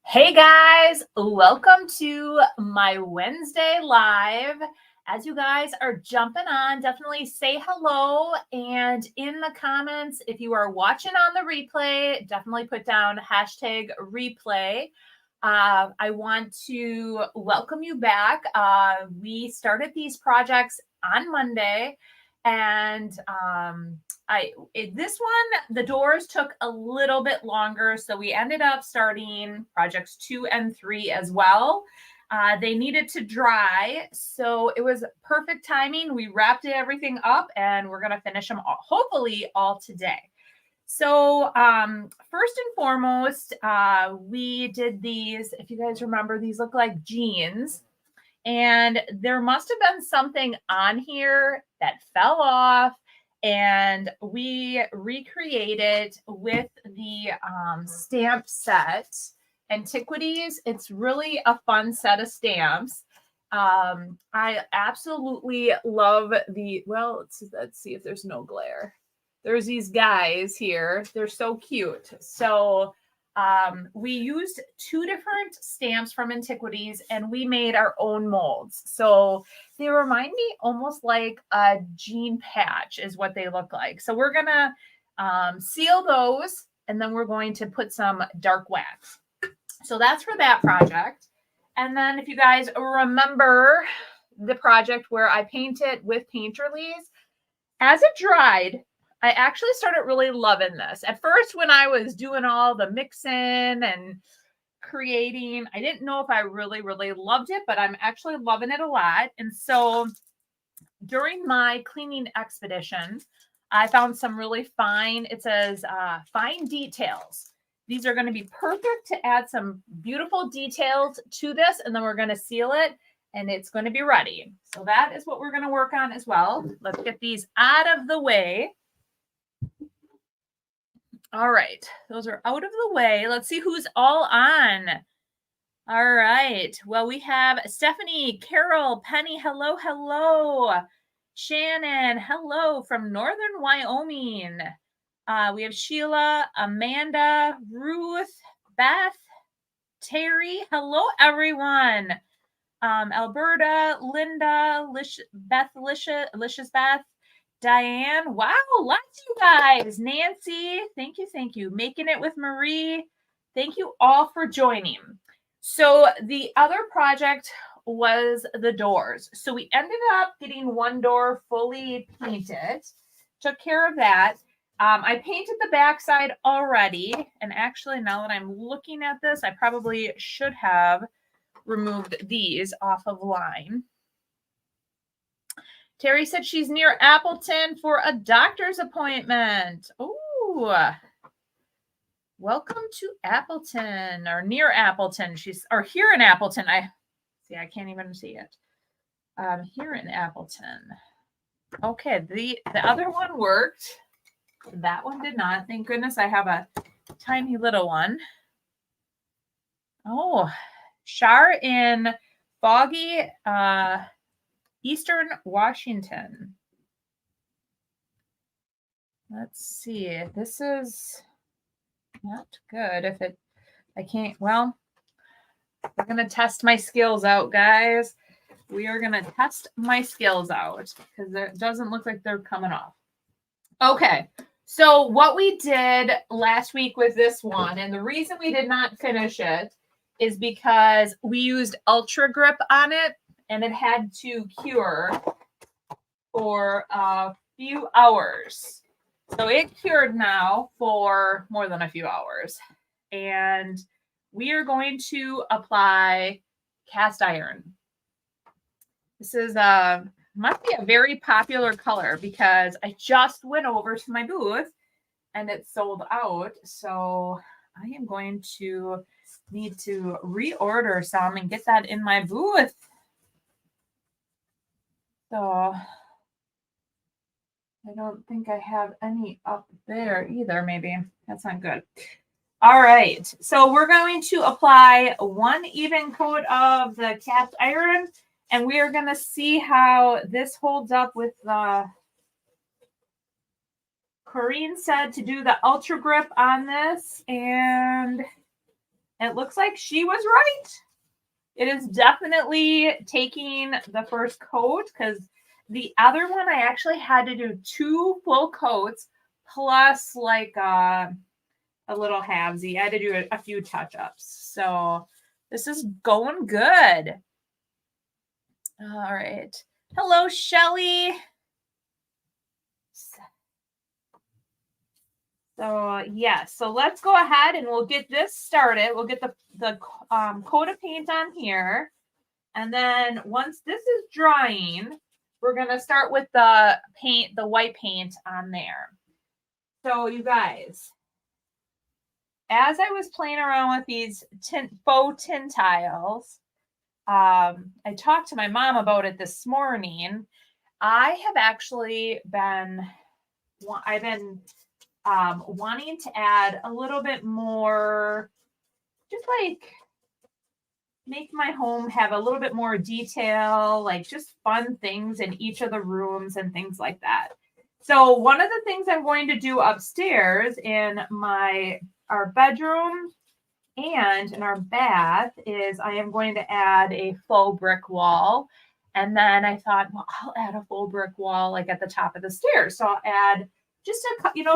Hey guys, welcome to my Wednesday live. As you guys are jumping on, definitely say hello. And in the comments, if you are watching on the replay, definitely put down hashtag replay. I want to welcome you back. We started these projects on Monday, and this one, the doors took a little bit longer, so we ended up starting projects 2 and 3 as well. They needed to dry, so it was perfect timing. We wrapped everything up, and we're going to finish them all, hopefully all today. So first and foremost, we did these. If you guys remember, these look like jeans. And there must have been something on here that fell off, and we recreated with the stamp set Antiquities. It's really a fun set of stamps. I absolutely love let's see if there's no glare. There's these guys here. They're so cute. So we used 2 different stamps from Antiquities, and we made our own molds. So they remind me almost like a jean patch is what they look like. So we're going to seal those, and then we're going to put some dark wax. So that's for that project. And then if you guys remember the project where I painted with Painterly's, as it dried, I actually started really loving this. At first, when I was doing all the mixing and creating, I didn't know if I really, really loved it, but I'm actually loving it a lot. And so during my cleaning expedition, I found some really fine, it says fine details. These are going to be perfect to add some beautiful details to this, and then we're going to seal it, and it's going to be ready. So that is what we're going to work on as well. Let's get these out of the way. All right, those are out of the way. Let's see who's all on. All right. Well, we have Stephanie, Carol, Penny, hello, hello. Shannon, hello from Northern Wyoming. We have Sheila, Amanda, Ruth, Beth, Terry. Hello, everyone. Alberta, Linda, Licious Beth, Diane. Wow, lots of you guys. Nancy, thank you, thank you. Making it with Marie. Thank you all for joining. So the other project was the doors. So we ended up getting one door fully painted. Took care of that. I painted the backside already. And actually, now that I'm looking at this, I probably should have removed these off of line. Terry said she's near Appleton for a doctor's appointment. Ooh. Welcome to Appleton, or near Appleton. Or here in Appleton. I can't even see it. Here in Appleton. Okay, the other one worked. That one did not. Thank goodness I have a tiny little one. Oh, Shar in foggy Eastern Washington. Let's see. This is not good. I can't, well, we're going to test my skills out, guys. We are going to test my skills out because it doesn't look like they're coming off. Okay. So what we did last week with this one, and the reason we did not finish it is because we used Ultra Grip on it, and it had to cure for a few hours. So it cured now for more than a few hours. And we are going to apply cast iron. This is must be a very popular color because I just went over to my booth and it sold out. So I am going to need to reorder some and get that in my booth. So I don't think I have any up there either. Maybe that's not good. All right. So we're going to apply one even coat of the cast iron, and we are going to see how this holds up with the Corrine said to do the Ultra Grip on this, and It looks like she was right. It is definitely taking the first coat because the other one I actually had to do 2 full coats plus like a little halvesy. I had to do a few touch-ups. So this is going good. All right. Hello, Shelly. So yeah, so let's go ahead and we'll get this started. We'll get the coat of paint on here. And then once this is drying, we're going to start with the paint, the white paint on there. So you guys, as I was playing around with these faux tin tiles, I talked to my mom about it this morning. I have actually been, I've been wanting to add a little bit more, just like make my home have a little bit more detail, like just fun things in each of the rooms and things like that. So one of the things I'm going to do upstairs in our bedroom and in our bath is I am going to add a faux brick wall. And then I thought, well, I'll add a faux brick wall like at the top of the stairs. So I'll add just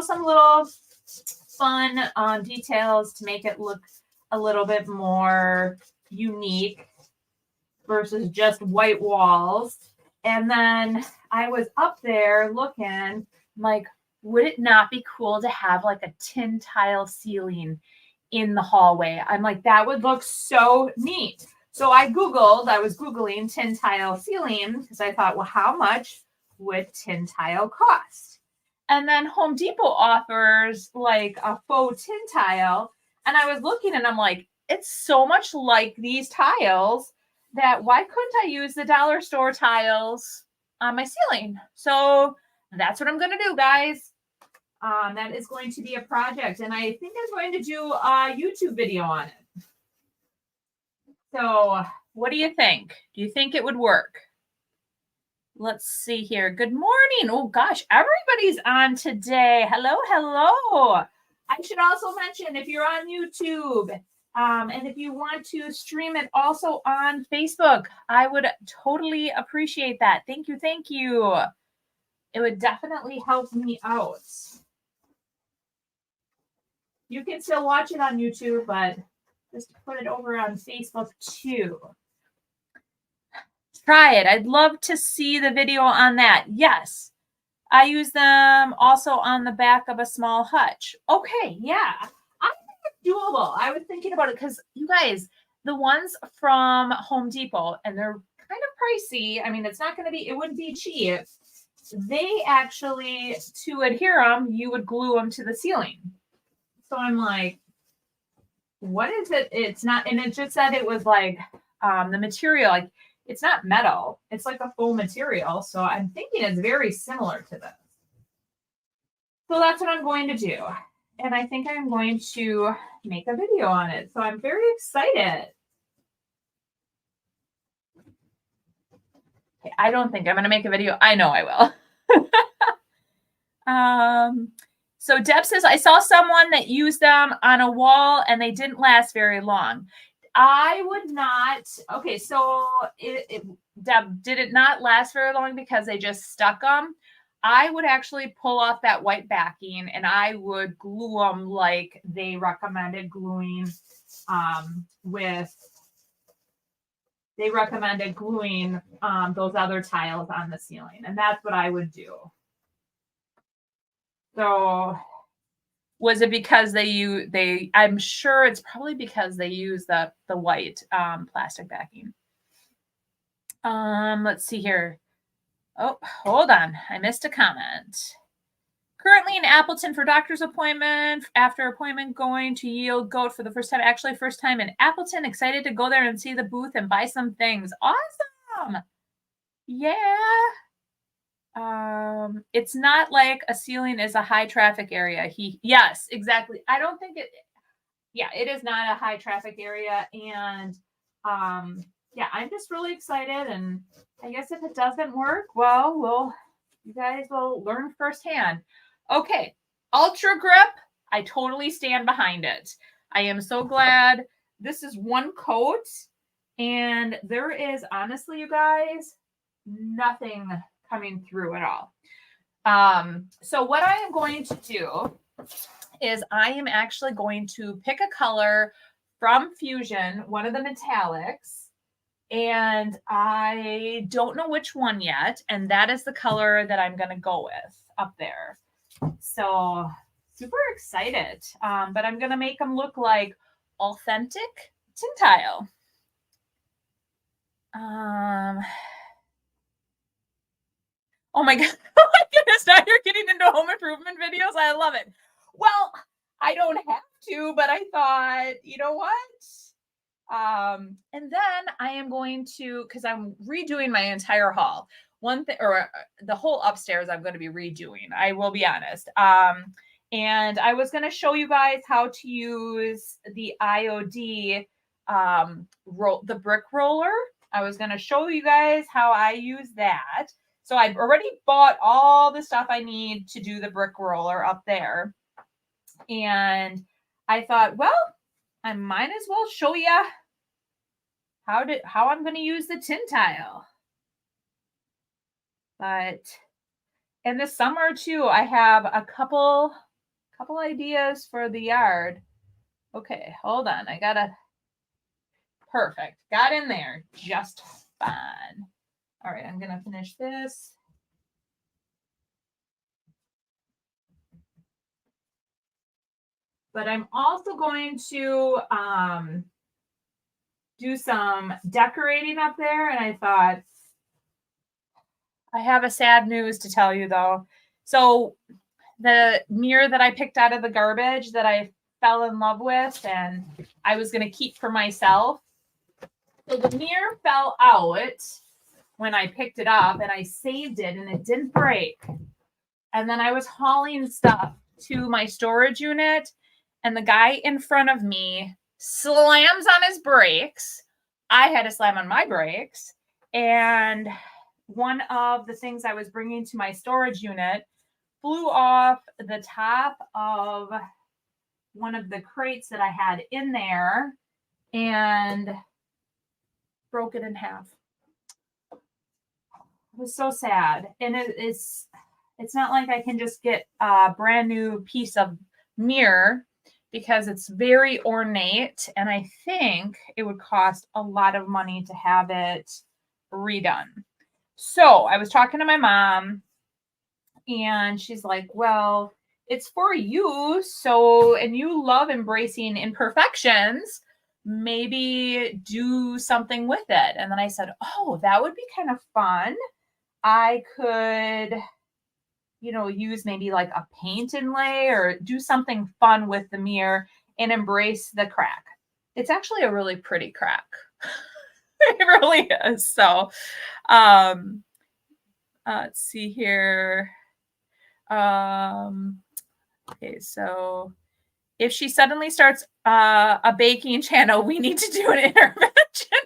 some little fun details to make it look a little bit more unique versus just white walls. And then I was up there looking, I'm like, would it not be cool to have like a tin tile ceiling in the hallway? I'm like, that would look so neat. So I was Googling tin tile ceiling because I thought, well, how much would tin tile cost? And then Home Depot offers like a faux tin tile. And I was looking and I'm like, it's so much like these tiles that why couldn't I use the dollar store tiles on my ceiling? So that's what I'm going to do, guys. That is going to be a project. And I think I'm going to do a YouTube video on it. So what do you think? Do you think it would work? Let's see here. Good morning. Oh, gosh, everybody's on today. Hello, hello. I should also mention if you're on YouTube and if you want to stream it also on Facebook, I would totally appreciate that. Thank you. Thank you. It would definitely help me out. You can still watch it on YouTube, but just put it over on Facebook too. Try it. I'd love to see the video on that. Yes. I use them also on the back of a small hutch. Okay, yeah. I think it's doable. I was thinking about it because you guys, the ones from Home Depot, and they're kind of pricey. I mean, it wouldn't be cheap. They actually, to adhere them, you would glue them to the ceiling. So I'm like, what is it? It's not, and it just said it was like the material, like it's not metal. It's like a full material. So I'm thinking it's very similar to this. So that's what I'm going to do. And I think I'm going to make a video on it. So I'm very excited. Okay, I don't think I'm going to make a video. I know I will. So Deb says, I saw someone that used them on a wall and they didn't last very long. I would not. Okay, so Deb, did it not last very long because they just stuck them? I would actually pull off that white backing and I would glue them like they recommended gluing those other tiles on the ceiling. And that's what I would do. So was it because I'm sure it's probably because they use the white plastic backing. Let's see here. Oh, hold on. I missed a comment. Currently in Appleton for doctor's appointment. After appointment, going to Yield Goat for the first time. Actually, first time in Appleton. Excited to go there and see the booth and buy some things. Awesome. Yeah. It's not like a ceiling is a high traffic area. Yes, exactly. I don't think it is not a high traffic area. And yeah, I'm just really excited. And I guess if it doesn't work, well, you guys will learn firsthand. Okay, Ultra Grip. I totally stand behind it. I am so glad this is one coat, and there is honestly, you guys, nothing coming through at all. So what I am going to do is I am actually going to pick a color from Fusion, one of the metallics, and I don't know which one yet, and that is the color that I'm going to go with up there. So super excited, but I'm going to make them look like authentic tin tile. Oh my God. Oh my goodness. Now you're getting into home improvement videos. I love it. Well, I don't have to, but I thought, you know what? And then I am going to, because I'm redoing my entire hall. One thing, or the whole upstairs, I'm going to be redoing. I will be honest. And I was going to show you guys how to use the IOD the brick roller. I was going to show you guys how I use that. So I've already bought all the stuff I need to do the brick roller up there. And I thought, well, I might as well show you how I'm going to use the tin tile. But in the summer too, I have a couple ideas for the yard. Okay, hold on. Perfect. Got in there just fine. All right, I'm going to finish this. But I'm also going to do some decorating up there. And I thought, I have a sad news to tell you though. So the mirror that I picked out of the garbage that I fell in love with and I was going to keep for myself. So the mirror fell out when I picked it up and I saved it and it didn't break. And then I was hauling stuff to my storage unit and the guy in front of me slams on his brakes. I had to slam on my brakes. And one of the things I was bringing to my storage unit flew off the top of one of the crates that I had in there and broke it in half. It was so sad. And it's not like I can just get a brand new piece of mirror because it's very ornate. And I think it would cost a lot of money to have it redone. So I was talking to my mom and she's like, well, it's for you. So, and you love embracing imperfections, maybe do something with it. And then I said, oh, that would be kind of fun. I could, use maybe like a paint inlay or do something fun with the mirror and embrace the crack. It's actually a really pretty crack. It really is. So, let's see here. Okay, so if she suddenly starts a baking channel, we need to do an intervention.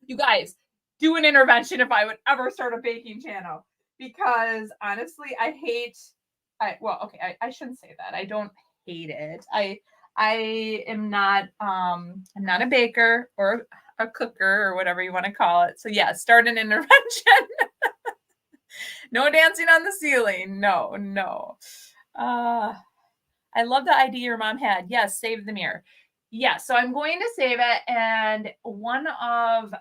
You guys, do an intervention if I would ever start a baking channel. Because honestly, I shouldn't say that. I don't hate it. I am not I'm not a baker or a cooker or whatever you want to call it. So yeah, start an intervention. No dancing on the ceiling. No. I love the idea your mom had. Yes, save the mirror. Yes, so I'm going to save it. And one of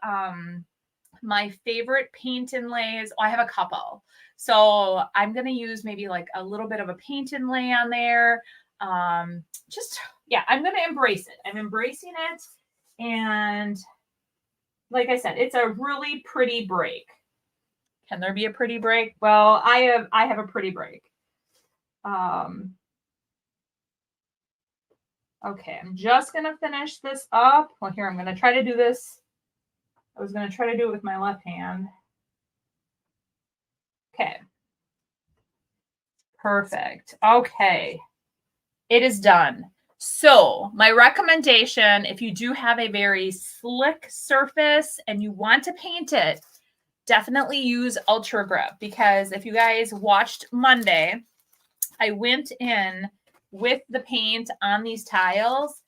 my favorite paint inlays, I have a couple. So I'm going to use maybe like a little bit of a paint inlay on there. I'm going to embrace it. I'm embracing it. And like I said, it's a really pretty break. Can there be a pretty break? Well, I have a pretty break. Okay, I'm just going to finish this up. Well, here, I'm going to try to do this. I was going to try to do it with my left hand. Okay. Perfect. Okay. It is done. So my recommendation, if you do have a very slick surface and you want to paint it, definitely use Ultra Grip, because if you guys watched Monday, I went in with the paint on these tiles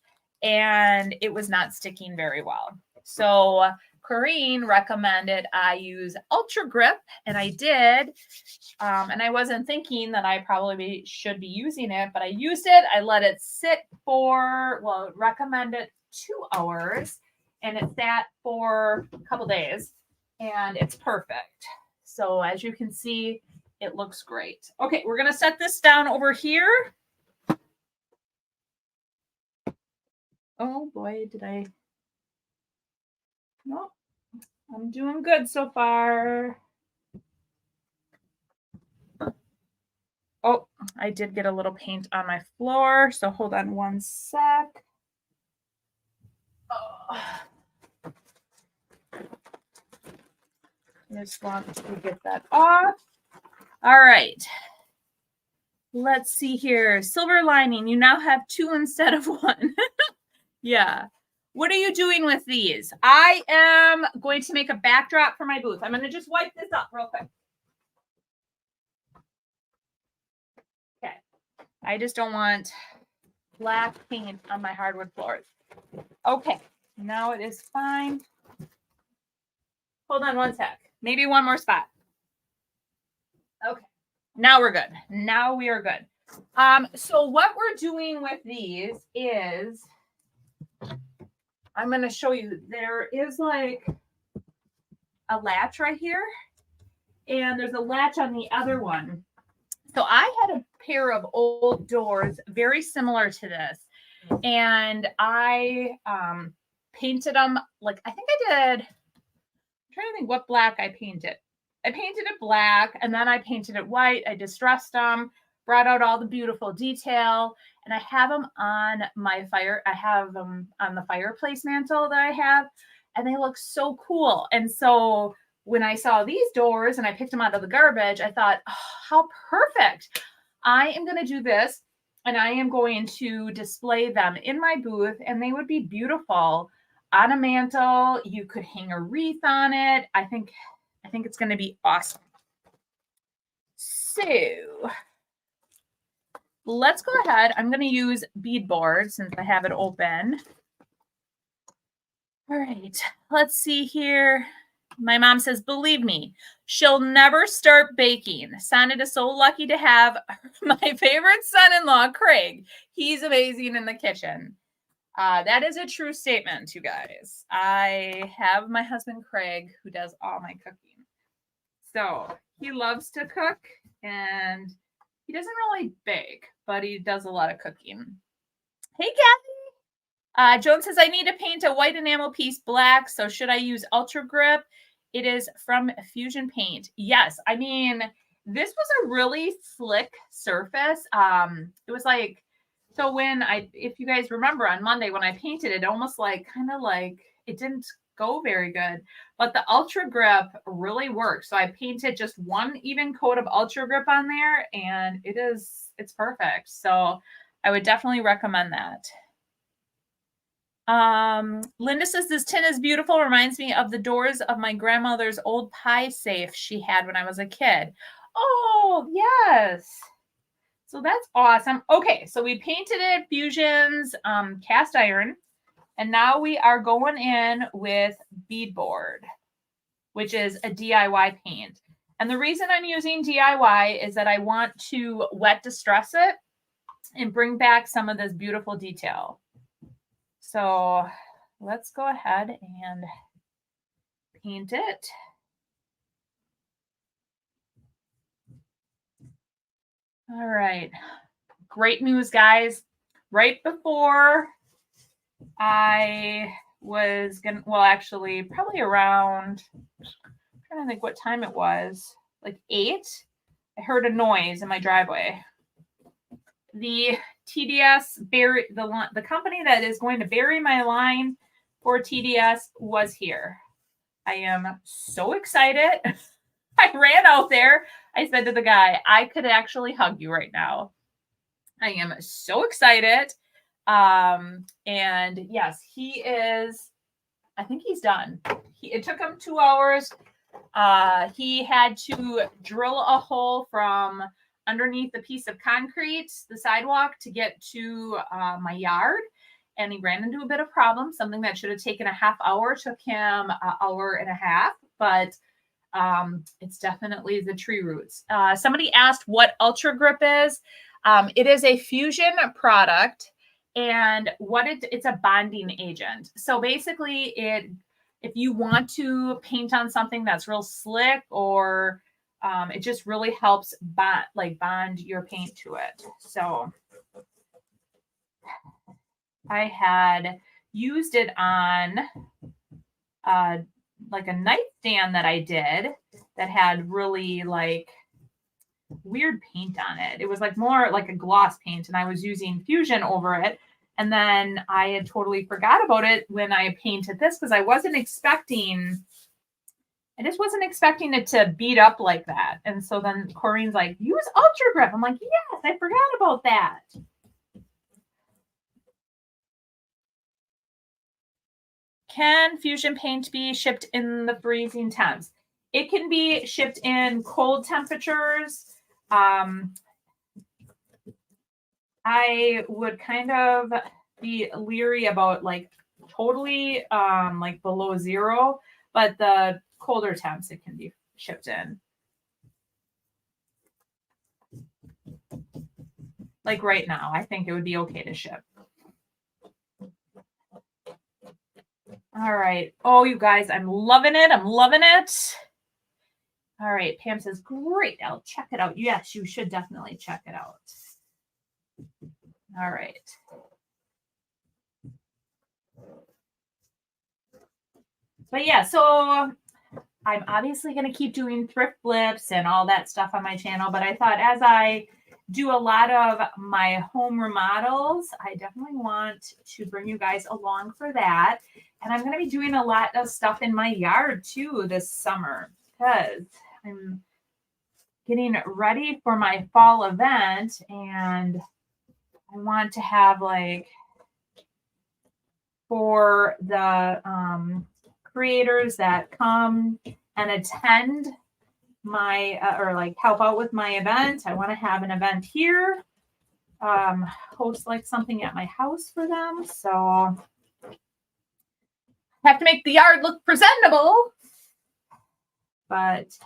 and it was not sticking very well. So Corrine recommended I use Ultra Grip, and I did. And I wasn't thinking that I probably should be using it, but I used it. I let it sit for, well, recommended 2 hours, and it sat for a couple days, and it's perfect. So as you can see, it looks great. Okay, we're going to set this down over here. Oh boy, did I? No, I'm doing good so far. Oh, I did get a little paint on my floor, so hold on one sec. Oh. I just want to get that off. All right. Let's see here. Silver lining. You now have 2 instead of 1. Yeah. What are you doing with these? I am going to make a backdrop for my booth. I'm going to just wipe this up real quick. Okay. I just don't want black paint on my hardwood floors. Okay. Now it is fine. Hold on one sec. Maybe one more spot. Okay. Now we're good. Now we are good. So what we're doing with these is, I'm going to show you, there is like a latch right here, and there's a latch on the other one. So I had a pair of old doors very similar to this, and I painted them, like, I think I did, I'm trying to think what black I painted. I painted it black, and then I painted it white. I distressed them, brought out all the beautiful detail, and I have them on my fire. I have them on the fireplace mantle that I have, and they look so cool. And so when I saw these doors and I picked them out of the garbage, I thought, oh, how perfect. I am going to do this, and I am going to display them in my booth, and they would be beautiful on a mantle. You could hang a wreath on it. I think it's going to be awesome. So let's go ahead. I'm going to use beadboard since I have it open. All right, let's see here. My mom says, believe me, she'll never start baking. Sonnet is so lucky to have my favorite son-in-law, Craig. He's amazing in the kitchen. That is a true statement, you guys. I have my husband, Craig, who does all my cooking. So he loves to cook, and he doesn't really bake, but he does a lot of cooking. Hey, Kathy. Joan says, I need to paint a white enamel piece black. So should I use Ultra Grip? It is from Fusion Paint. Yes. I mean, this was a really slick surface. It was like, so if you guys remember on Monday when I painted it, almost like, kind of like, it didn't go very good, but the Ultra Grip really works. So I painted just 1 even coat of Ultra Grip on there, and it's perfect. So I would definitely recommend that. Linda says, this tin is beautiful. Reminds me of the doors of my grandmother's old pie safe she had when I was a kid. Oh, yes. So that's awesome. Okay, so we painted it Fusion's cast iron. And now we are going in with beadboard, which is a DIY paint. And the reason I'm using DIY is that I want to wet distress it and bring back some of this beautiful detail. So let's go ahead and paint it. All right. Great news, guys. Right before I was going to, well, actually, probably around, I'm trying to think what time it was, like 8, I heard a noise in my driveway. The TDS, the company that is going to bury my line for TDS was here. I am so excited. I ran out there. I said to the guy, I could actually hug you right now. I am so excited. And yes, he is, I think he's done. It took him 2 hours. He had to drill a hole from underneath a piece of concrete, the sidewalk, to get to my yard. and he ran into a bit of problem. Something that should have taken a half hour took him an hour and a half, but it's definitely the tree roots. Somebody asked what Ultra Grip is. It is a Fusion product, and it's a bonding agent. So basically if you want to paint on something that's real slick, or it just really helps bond your paint to it. So I had used it on like a nightstand that I did that had really like weird paint on it. It was like more like a gloss paint, and I was using Fusion over it. And then I had totally forgot about it when I painted this, because I just wasn't expecting it to beat up like that. And so then Corrine's like, use Ultra Grip. I'm like, yes, I forgot about that. Can Fusion paint be shipped in the freezing temps? It can be shipped in cold temperatures. I would kind of be leery about like totally like below zero, but the colder temps it can be shipped in. Like right now, I think it would be okay to ship. All right. Oh, you guys, I'm loving it. I'm loving it. All right. Pam says, great. I'll check it out. Yes, you should definitely check it out. All right. But yeah, so I'm obviously going to keep doing thrift flips and all that stuff on my channel. But I thought as I do a lot of my home remodels, I definitely want to bring you guys along for that. And I'm going to be doing a lot of stuff in my yard too this summer, because I'm getting ready for my fall event, and I want to have like for the creators that come and attend my or like help out with my event. I want to have an event here, host like something at my house for them. So I have to make the yard look presentable. But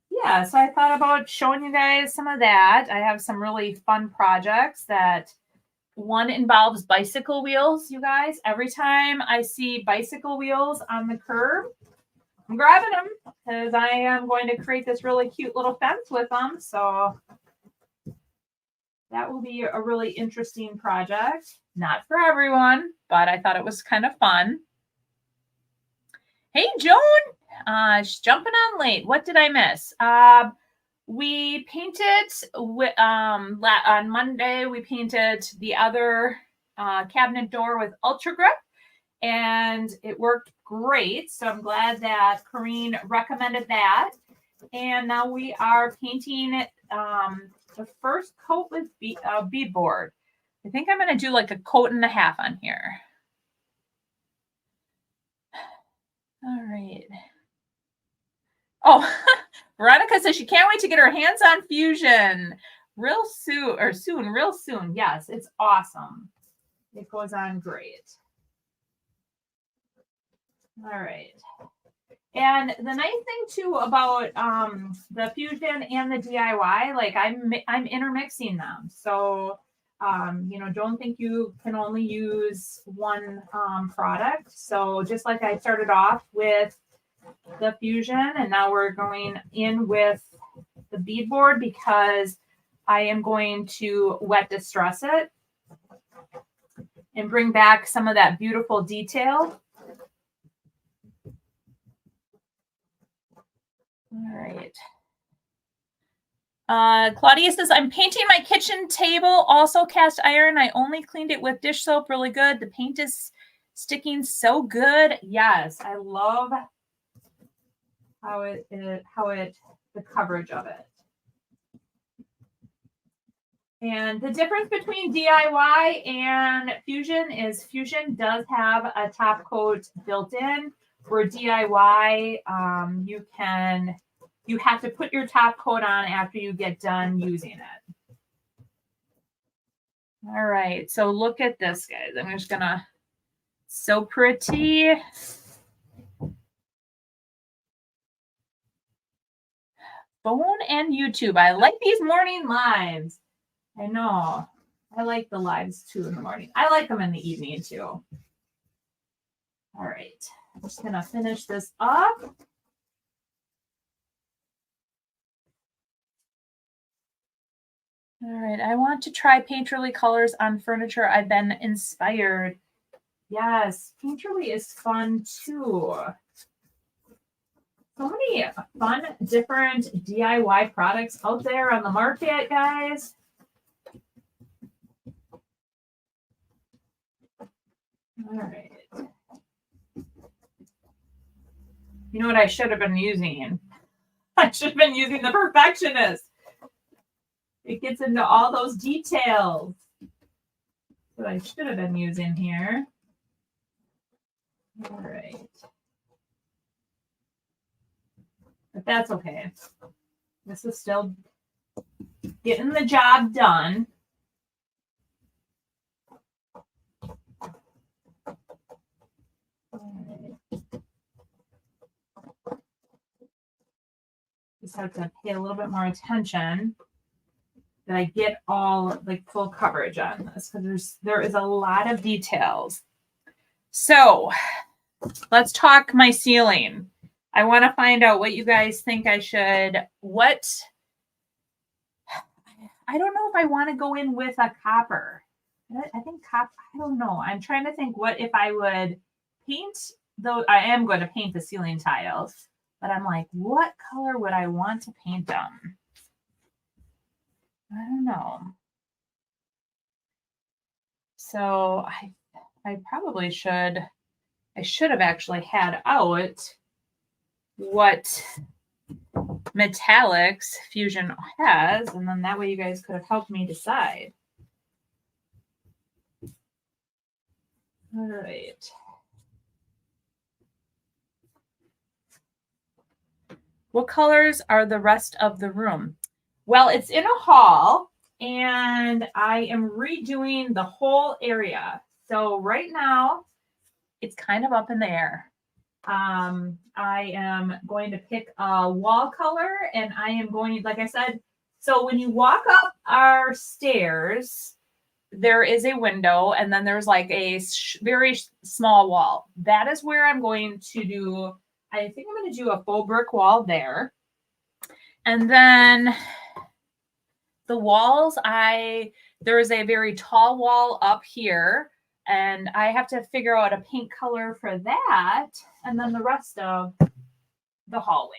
yeah, so I thought about showing you guys some of that. I have some really fun projects that one involves bicycle wheels, you guys. Every time I see bicycle wheels on the curb, I'm grabbing them because I am going to create this really cute little fence with them. So that will be a really interesting project. Not for everyone, but I thought it was kind of fun. Hey, Joan, she's jumping on late. What did I miss? We painted on Monday. We painted the other cabinet door with Ultra Grip, and it worked great. So I'm glad that Corrine recommended that. And now we are painting it, the first coat with beadboard. I think I'm going to do like a coat and a half on here. All right. Oh, Veronica says she can't wait to get her hands on Fusion real soon. Yes, it's awesome. It goes on great. All right. And the nice thing too about the Fusion and the DIY, like I'm intermixing them. So don't think you can only use one product. So just like I started off with the Fusion, and now we're going in with the beadboard because I am going to wet distress it and bring back some of that beautiful detail. All right. Claudia says, I'm painting my kitchen table, also cast iron. I only cleaned it with dish soap, really good. The paint is sticking so good. Yes, I love the coverage of it. And the difference between DIY and Fusion is Fusion does have a top coat built in. For DIY, you have to put your top coat on after you get done using it. All right, so look at this, guys. I'm just gonna, so pretty. Phone and YouTube. I like these morning lives. I know. I like the lives too in the morning. I like them in the evening too. All right, I'm just gonna finish this up. All right, I want to try Painterly colors on furniture. I've been inspired. Yes, Painterly is fun too. So many fun, different DIY products out there on the market, guys. All right. You know what I should have been using? I should have been using the Perfectionist. It gets into all those details. What I should have been using here. All right. But that's okay. This is still getting the job done. Just have to pay a little bit more attention that I get all like full coverage on this because there is a lot of details. So let's talk my ceiling. I want to find out what you guys think I should, I don't know if I want to go in with a copper. I think copper, I don't know. I'm trying to think what if I would paint, though I am going to paint the ceiling tiles, but I'm like, what color would I want to paint them? I don't know. So I probably should, I should have actually had out what metallics Fusion has, and then that way you guys could have helped me decide. All right. What colors are the rest of the room? Well, it's in a hall, and I am redoing the whole area. So right now, it's kind of up in the air. I am going to pick a wall color, and I am going, like I said, so when you walk up our stairs, there is a window, and then there's like a very small wall. That is where I'm going to do, I think I'm going to do a faux brick wall there. And then the walls, there is a very tall wall up here, and I have to figure out a paint color for that, and then the rest of the hallway.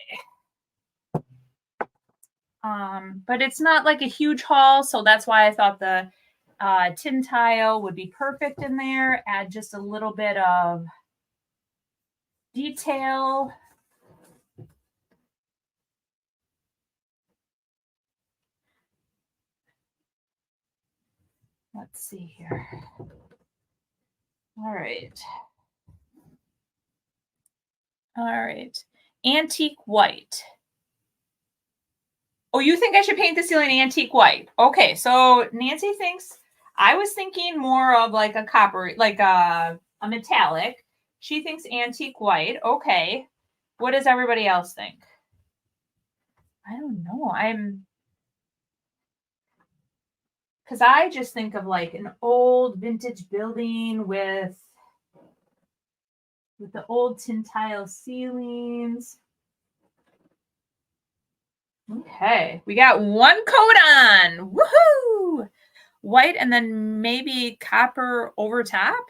But it's not like a huge hall, so that's why I thought the tin tile would be perfect in there. Add just a little bit of detail. Let's see here. All right. All right. Antique white. Oh, you think I should paint the ceiling antique white? Okay, so Nancy thinks, I was thinking more of like a copper, like a metallic. She thinks antique white. Okay. What does everybody else think? I don't know. Because I just think of like an old vintage building with the old tin tile ceilings. Okay, we got one coat on. Woohoo! White and then maybe copper over top.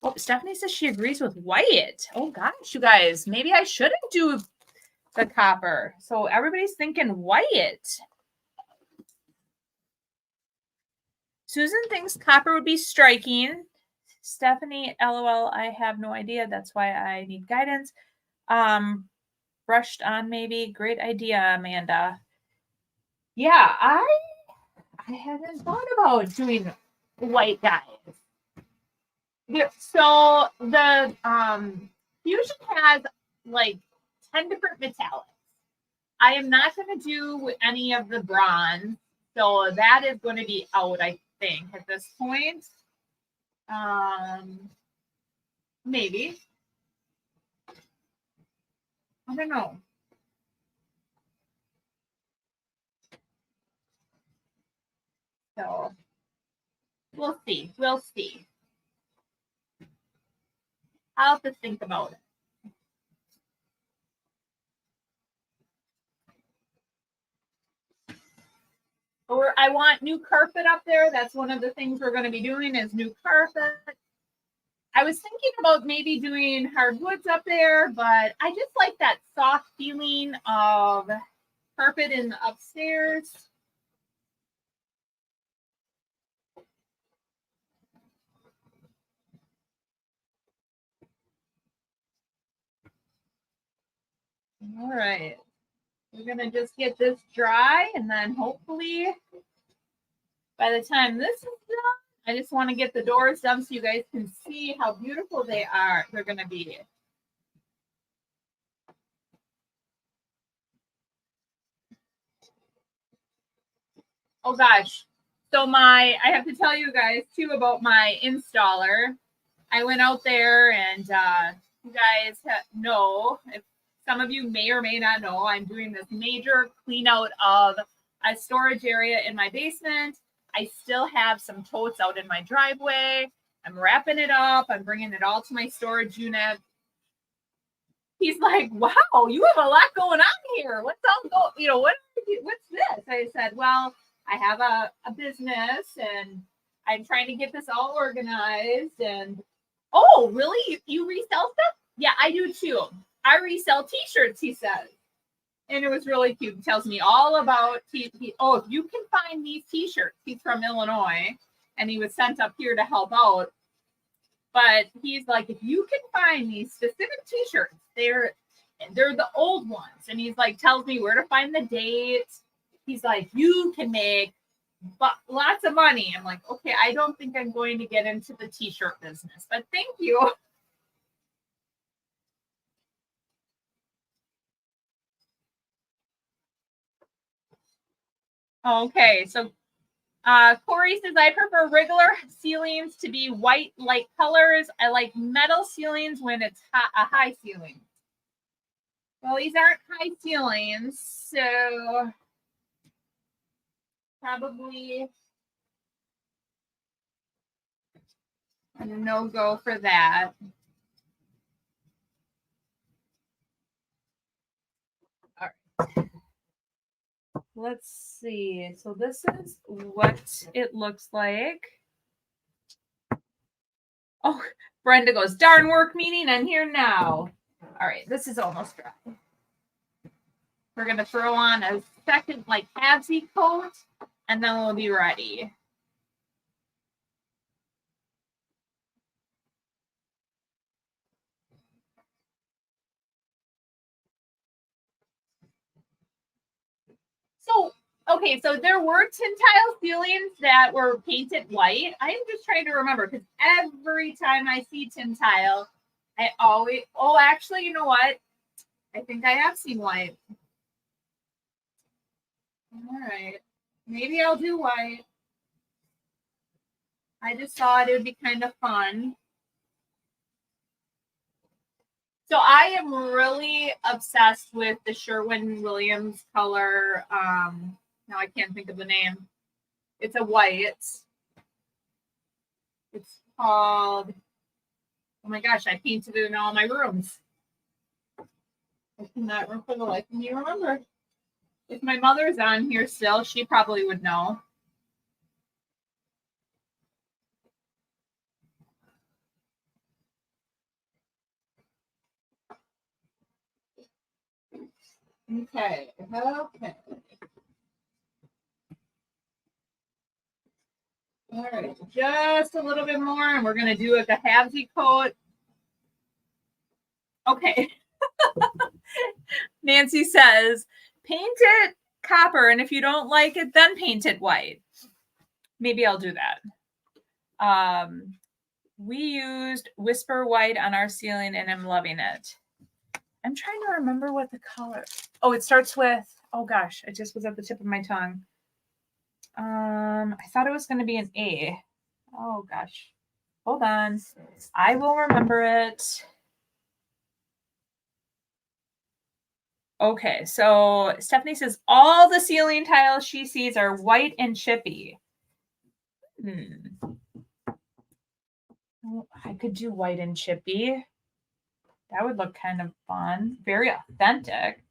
Oh, Stephanie says she agrees with white. Oh gosh, you guys, maybe I shouldn't do the copper. So everybody's thinking white. Susan thinks copper would be striking. Stephanie, LOL, I have no idea. That's why I need guidance. Brushed on maybe. Great idea, Amanda. Yeah, I haven't thought about doing white, guys. So the Fusion has like 10 different metallics. I am not going to do any of the bronze So that is going to be out, I think, at this point. Maybe. I don't know. So we'll see. We'll see. I'll have to think about it. Or I want new carpet up there. That's one of the things we're going to be doing is new carpet. I was thinking about maybe doing hardwoods up there, but I just like that soft feeling of carpet in the upstairs. All right. We're going to just get this dry, and then hopefully by the time this is done, I just want to get the doors done so you guys can see how beautiful they are. They're going to be. Oh gosh. So I have to tell you guys too about my installer. I went out there and you guys know, if some of you may or may not know, I'm doing this major clean out of a storage area in my basement. I still have some totes out in my driveway. I'm wrapping it up. I'm bringing it all to my storage unit. He's like, wow, you have a lot going on here. What's all what's this? I said, well, I have a business and I'm trying to get this all organized. And oh, really? You resell stuff? Yeah, I do too. I resell t-shirts, he says. And it was really cute. He tells me all about if you can find these t-shirts. He's from Illinois and he was sent up here to help out. But he's like, if you can find these specific t-shirts, they're the old ones. And he's like, tells me where to find the dates. He's like, you can make lots of money. I'm like, okay, I don't think I'm going to get into the t-shirt business, but thank you. Okay, so Corey says, I prefer regular ceilings to be white light colors. I like metal ceilings when it's a high ceiling. Well, these aren't high ceilings, so probably a no-go for that. All right. Let's see. So this is what it looks like. Oh, Brenda goes, darn work meeting, I'm here now. All right, this is almost dry. We're going to throw on a second halvesy coat, and then we'll be ready. So, okay, so there were tile ceilings that were painted white. I'm just trying to remember because every time I see tile, I always, actually, you know what? I think I have seen white. All right. Maybe I'll do white. I just thought it would be kind of fun. So I am really obsessed with the Sherwin-Williams color. Now I can't think of the name. It's a white. It's called, oh my gosh, I painted it in all my rooms. I cannot for the life of me remember. If my mother's on here still, she probably would know. Okay. All right, just a little bit more, and we're going to do a halvesy coat. Okay. Nancy says, paint it copper, and if you don't like it, then paint it white. Maybe I'll do that. We used Whisper White on our ceiling, and I'm loving it. I'm trying to remember what the color. Oh, it starts with, oh gosh, it just was at the tip of my tongue. I thought it was going to be an A. Oh gosh. Hold on. I will remember it. Okay, so Stephanie says all the ceiling tiles she sees are white and chippy. I could do white and chippy. That would look kind of fun. Very authentic,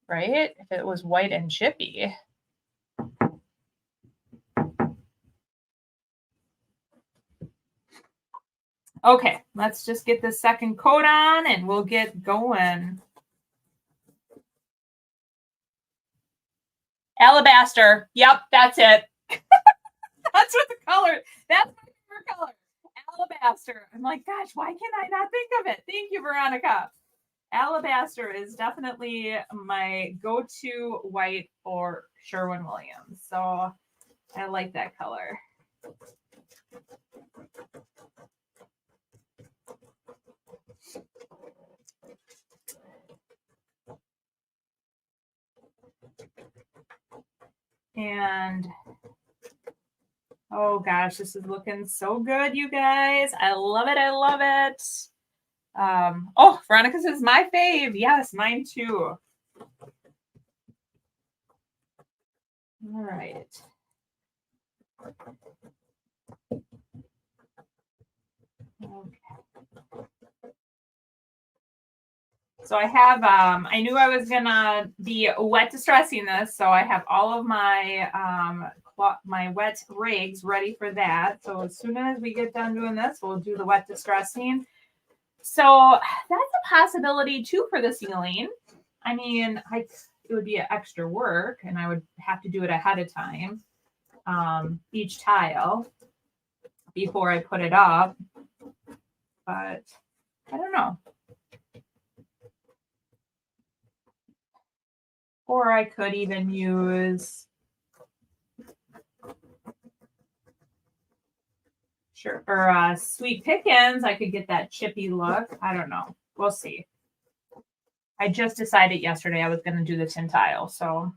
right? If it was white and chippy. Okay, let's just get the second coat on and we'll get going. Alabaster. Yep, that's it. That's what the color. That's my favorite color. Alabaster. I'm like, gosh, why can't I not think of it? Thank you, Veronica. Alabaster is definitely my go-to white for Sherwin-Williams. So I like that color. And oh gosh, this is looking so good, you guys. I love it. I love it. Oh, Veronica says my fave. Yes, mine too. All right. Okay. So I have, I knew I was gonna be wet distressing this, so I have all of my my wet rigs ready for that. So as soon as we get done doing this, we'll do the wet distressing. So that's a possibility too for the ceiling. I mean, it would be extra work, and I would have to do it ahead of time, each tile before I put it up. But I don't know. Or I could even use Sweet Pickens. I could get that chippy look. I don't know. We'll see. I just decided yesterday I was going to do the tin tile. So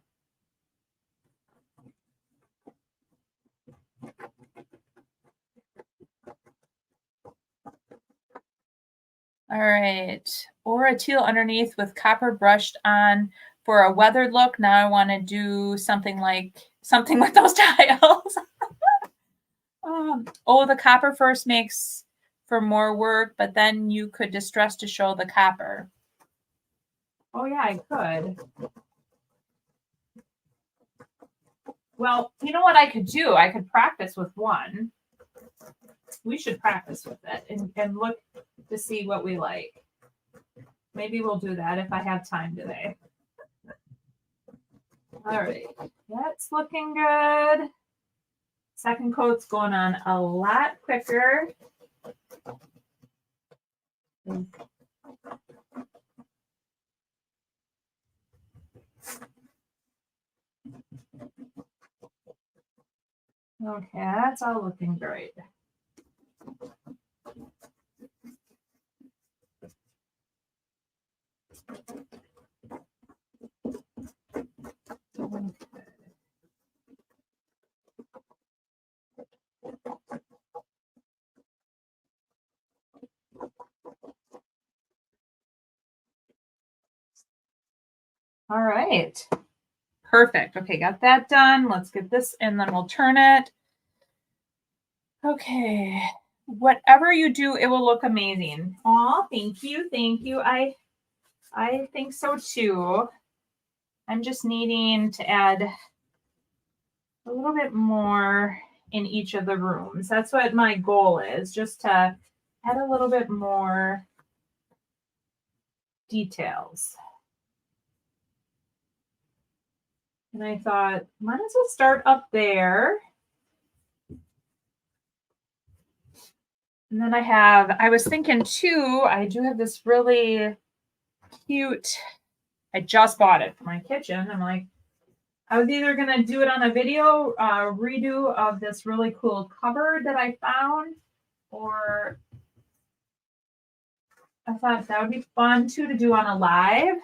all right. Or a teal underneath with copper brushed on for a weathered look. Now I want to do something with those tiles. Oh, the copper first makes for more work, but then you could distress to show the copper. Oh yeah, I could. Well, you know what I could do? I could practice with one. We should practice with it and look to see what we like. Maybe we'll do that if I have time today. All right, that's looking good. Second coat's going on a lot quicker. Okay, that's all looking great. All right. Perfect. Okay, got that done. Let's get this and then we'll turn it. Okay. Whatever you do, it will look amazing. Aw, thank you. Thank you. I think so too. I'm just needing to add a little bit more in each of the rooms. That's what my goal is, just to add a little bit more details. And I thought, might as well start up there. And then I was thinking too, I do have this really cute, I just bought it for my kitchen. I'm like, I was either going to do it on a video redo of this really cool cupboard that I found, or I thought that would be fun too to do on a live.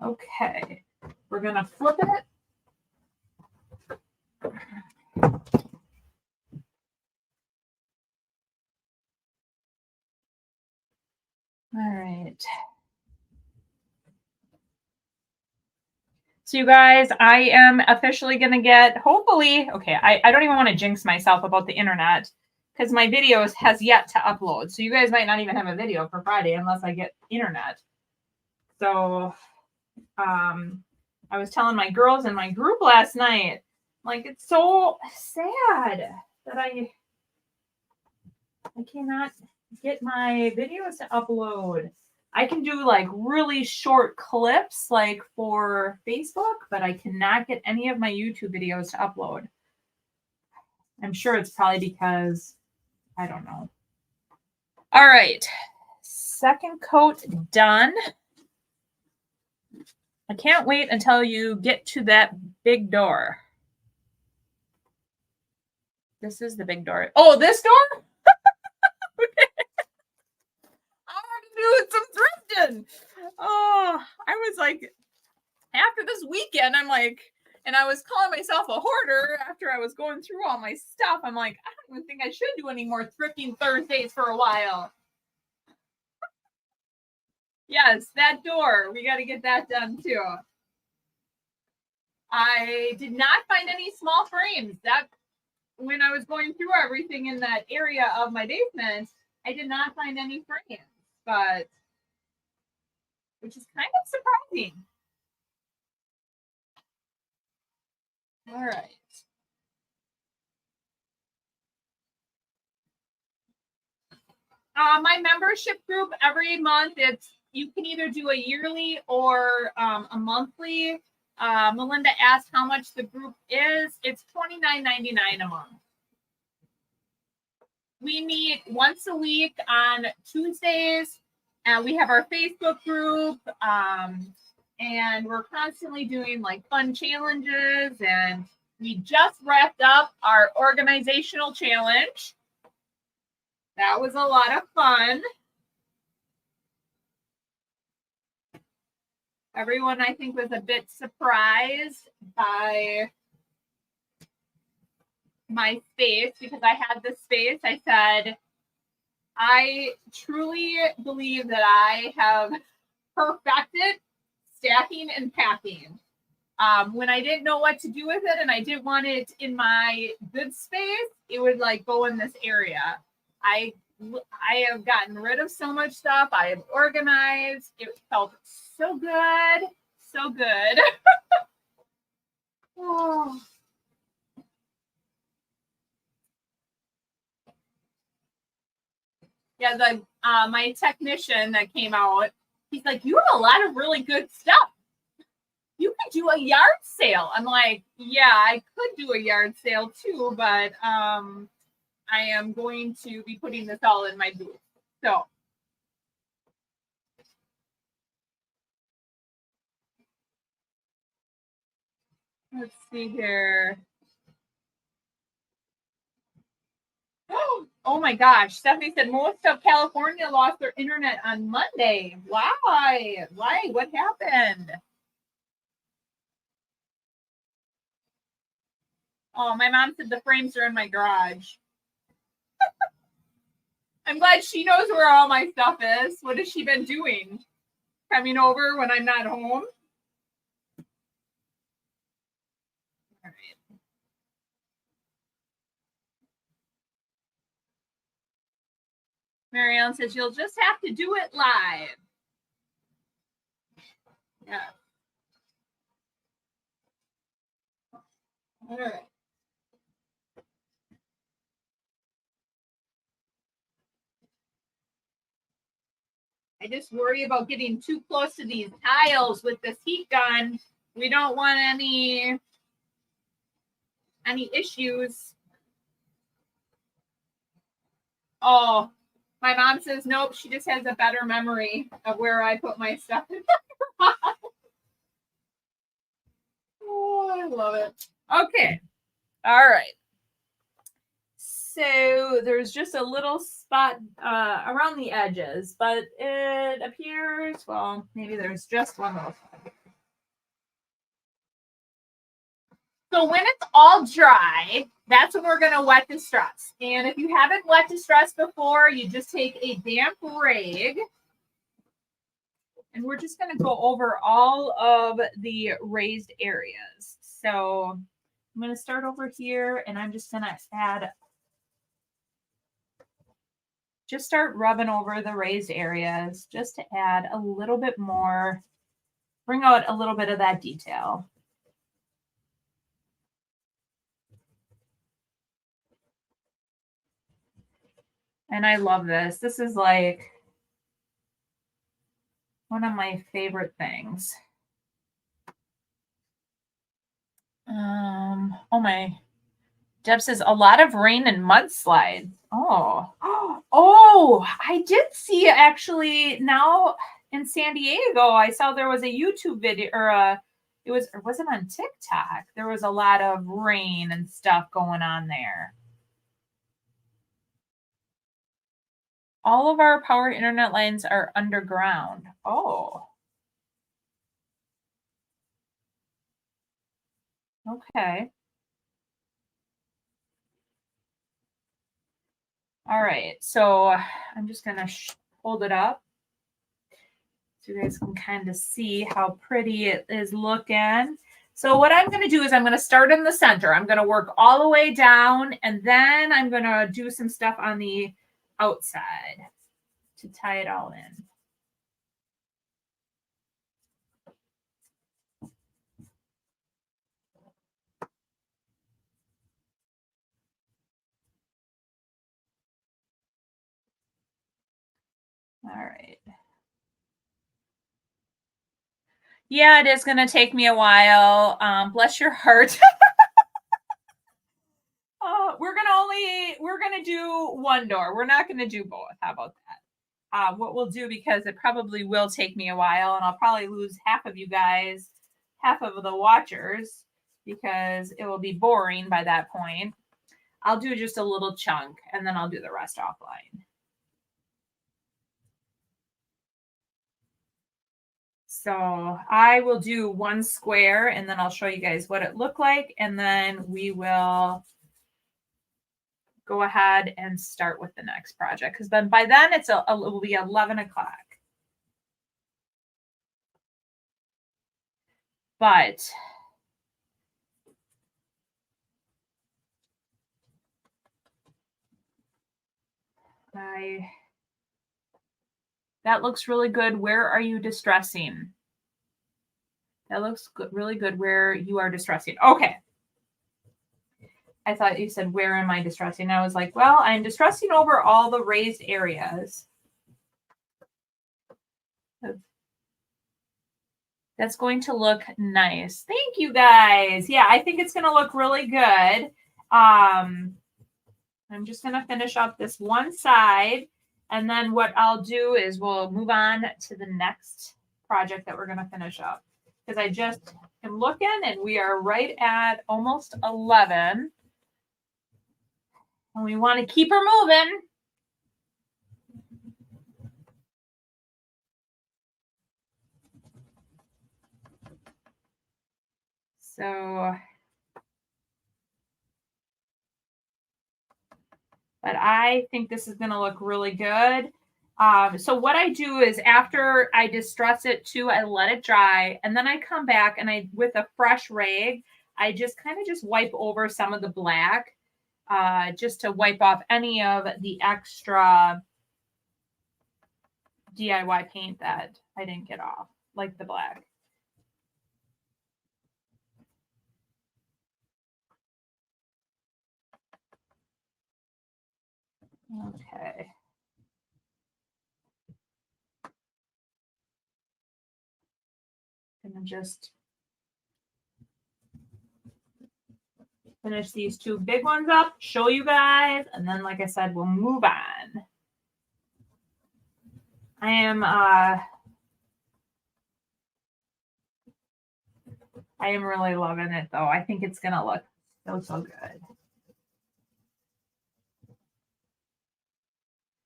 Okay, we're going to flip it. All right. So you guys, I am officially going to get, hopefully, okay, I don't even want to jinx myself about the internet because my videos has yet to upload. So you guys might not even have a video for Friday unless I get internet. So I was telling my girls in my group last night, like, it's so sad that I cannot get my videos to upload. I can do like really short clips like for Facebook, but I cannot get any of my YouTube videos to upload. I'm sure it's probably because I don't know. All right. Second coat done. I can't wait until you get to that big door. This is the big door. Oh, this door? I'm doing some thrifting. Oh, I was like, after this weekend, I'm like, and I was calling myself a hoarder after I was going through all my stuff. I'm like, I don't even think I should do any more thrifting Thursdays for a while. Yes, that door. We got to get that done too. I did not find any small frames. That when I was going through everything in that area of my basement, I did not find any frames, but which is kind of surprising. All right. My membership group every month, it's you can either do a yearly or a monthly. Melinda asked how much the group is. It's $29.99 a month. We meet once a week on Tuesdays, and we have our Facebook group. And we're constantly doing like fun challenges. And we just wrapped up our organizational challenge. That was a lot of fun. Everyone, I think, was a bit surprised by my space because I had this space. I said, I truly believe that I have perfected stacking and packing. When I didn't know what to do with it and I didn't want it in my good space, it would like go in this area. I have gotten rid of so much stuff. I have organized. It felt so good. So good. Oh. Yeah, the my technician that came out, he's like, you have a lot of really good stuff. You could do a yard sale. I'm like, yeah, I could do a yard sale too, but I am going to be putting this all in my booth. So let's see here. Oh my gosh. Stephanie said most of California lost their internet on Monday. Why? Why? What happened? Oh, my mom said the frames are in my garage. I'm glad she knows where all my stuff is. What has she been doing? Coming over when I'm not home? All right. Marianne says you'll just have to do it live. Yeah. All right. I just worry about getting too close to these tiles with this heat gun. We don't want any issues. Oh, my mom says nope. She just has a better memory of where I put my stuff in. Oh, I love it. Okay. All right. So there's just a little spot around the edges, but it appears, well, maybe there's just one little spot. So when it's all dry, that's when we're going to wet distress. And if you haven't wet distress before, you just take a damp rag. And we're just going to go over all of the raised areas. So I'm going to start over here and I'm just going to add, just start rubbing over the raised areas just to add a little bit more, bring out a little bit of that detail. And I love this. This is like one of my favorite things. Oh my, Deb says a lot of rain and mudslides. Oh, I did see actually now in San Diego. I saw there was a YouTube video or was it on TikTok? There was a lot of rain and stuff going on there. All of our power internet lines are underground. Oh. Okay. All right. So I'm just going to hold it up so you guys can kind of see how pretty it is looking. So what I'm going to do is I'm going to start in the center. I'm going to work all the way down, and then I'm going to do some stuff on the outside to tie it all in. All right. Yeah, it is going to take me a while. Bless your heart. We're going to do one door. We're not going to do both. How about that? What we'll do, because it probably will take me a while and I'll probably lose half of you guys, half of the watchers, because it will be boring by that point. I'll do just a little chunk and then I'll do the rest offline. So I will do one square and then I'll show you guys what it looked like. And then we will go ahead and start with the next project, because then by then it will be 11 o'clock. But that looks really good. Where are you distressing? That looks good, really good where you are distressing. Okay. I thought you said, where am I distressing? I was like, well, I'm distressing over all the raised areas. That's going to look nice. Thank you guys. Yeah, I think it's going to look really good. I'm just going to finish up this one side. And then what I'll do is we'll move on to the next project that we're going to finish up. Because I just am looking and we are right at almost 11. And we want to keep her moving. So, but I think this is going to look really good. So what I do is after I distress it too, I let it dry, and then I come back and I, with a fresh rag, I just kind of just wipe over some of the black, just to wipe off any of the extra DIY paint that I didn't get off, like the black. Okay. Gonna just finish these two big ones up, show you guys, and then, like I said, we'll move on. I am really loving it, though. I think it's gonna look so good.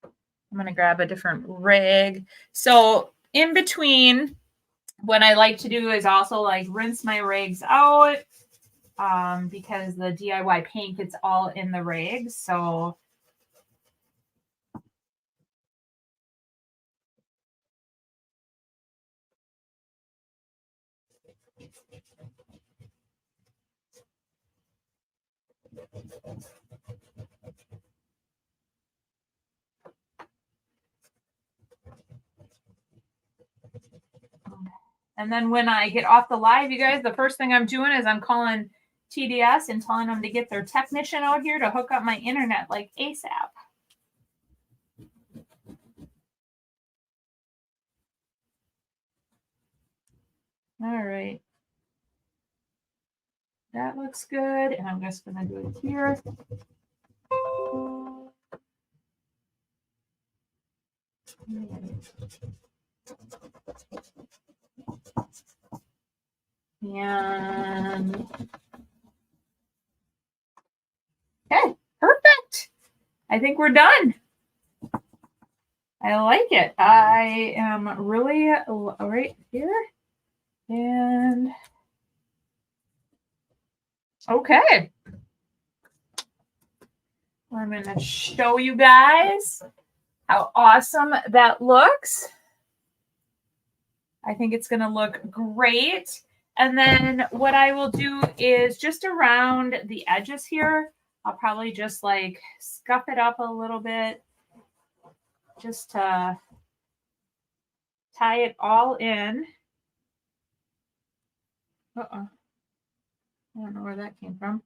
I'm gonna grab a different rig. So in between, what I like to do is also like rinse my rigs out. because the DIY paint gets all in the rags. So and then when I get off the live, you guys, the first thing I'm doing is I'm calling TDS and telling them to get their technician out here to hook up my internet like ASAP. All right. That looks good. And I'm just going to do it here. And okay, perfect. I think we're done. I like it. I am really right here. And okay. I'm going to show you guys how awesome that looks. I think it's going to look great. And then what I will do is just around the edges here, I'll probably just like scuff it up a little bit just to tie it all in. Uh-oh. I don't know where that came from.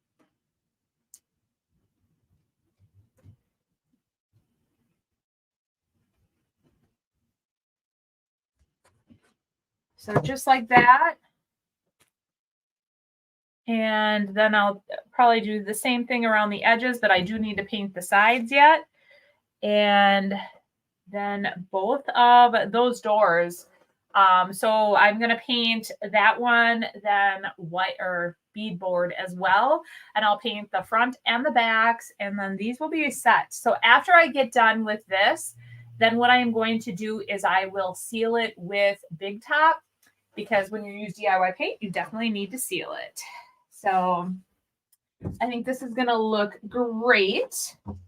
So just like that. And then I'll probably do the same thing around the edges, but I do need to paint the sides yet. And then both of those doors. So I'm going to paint that one, then white or beadboard as well. And I'll paint the front and the backs. And then these will be set. So after I get done with this, then what I am going to do is I will seal it with Big Top, because when you use DIY paint, you definitely need to seal it. So I think this is going to look great. All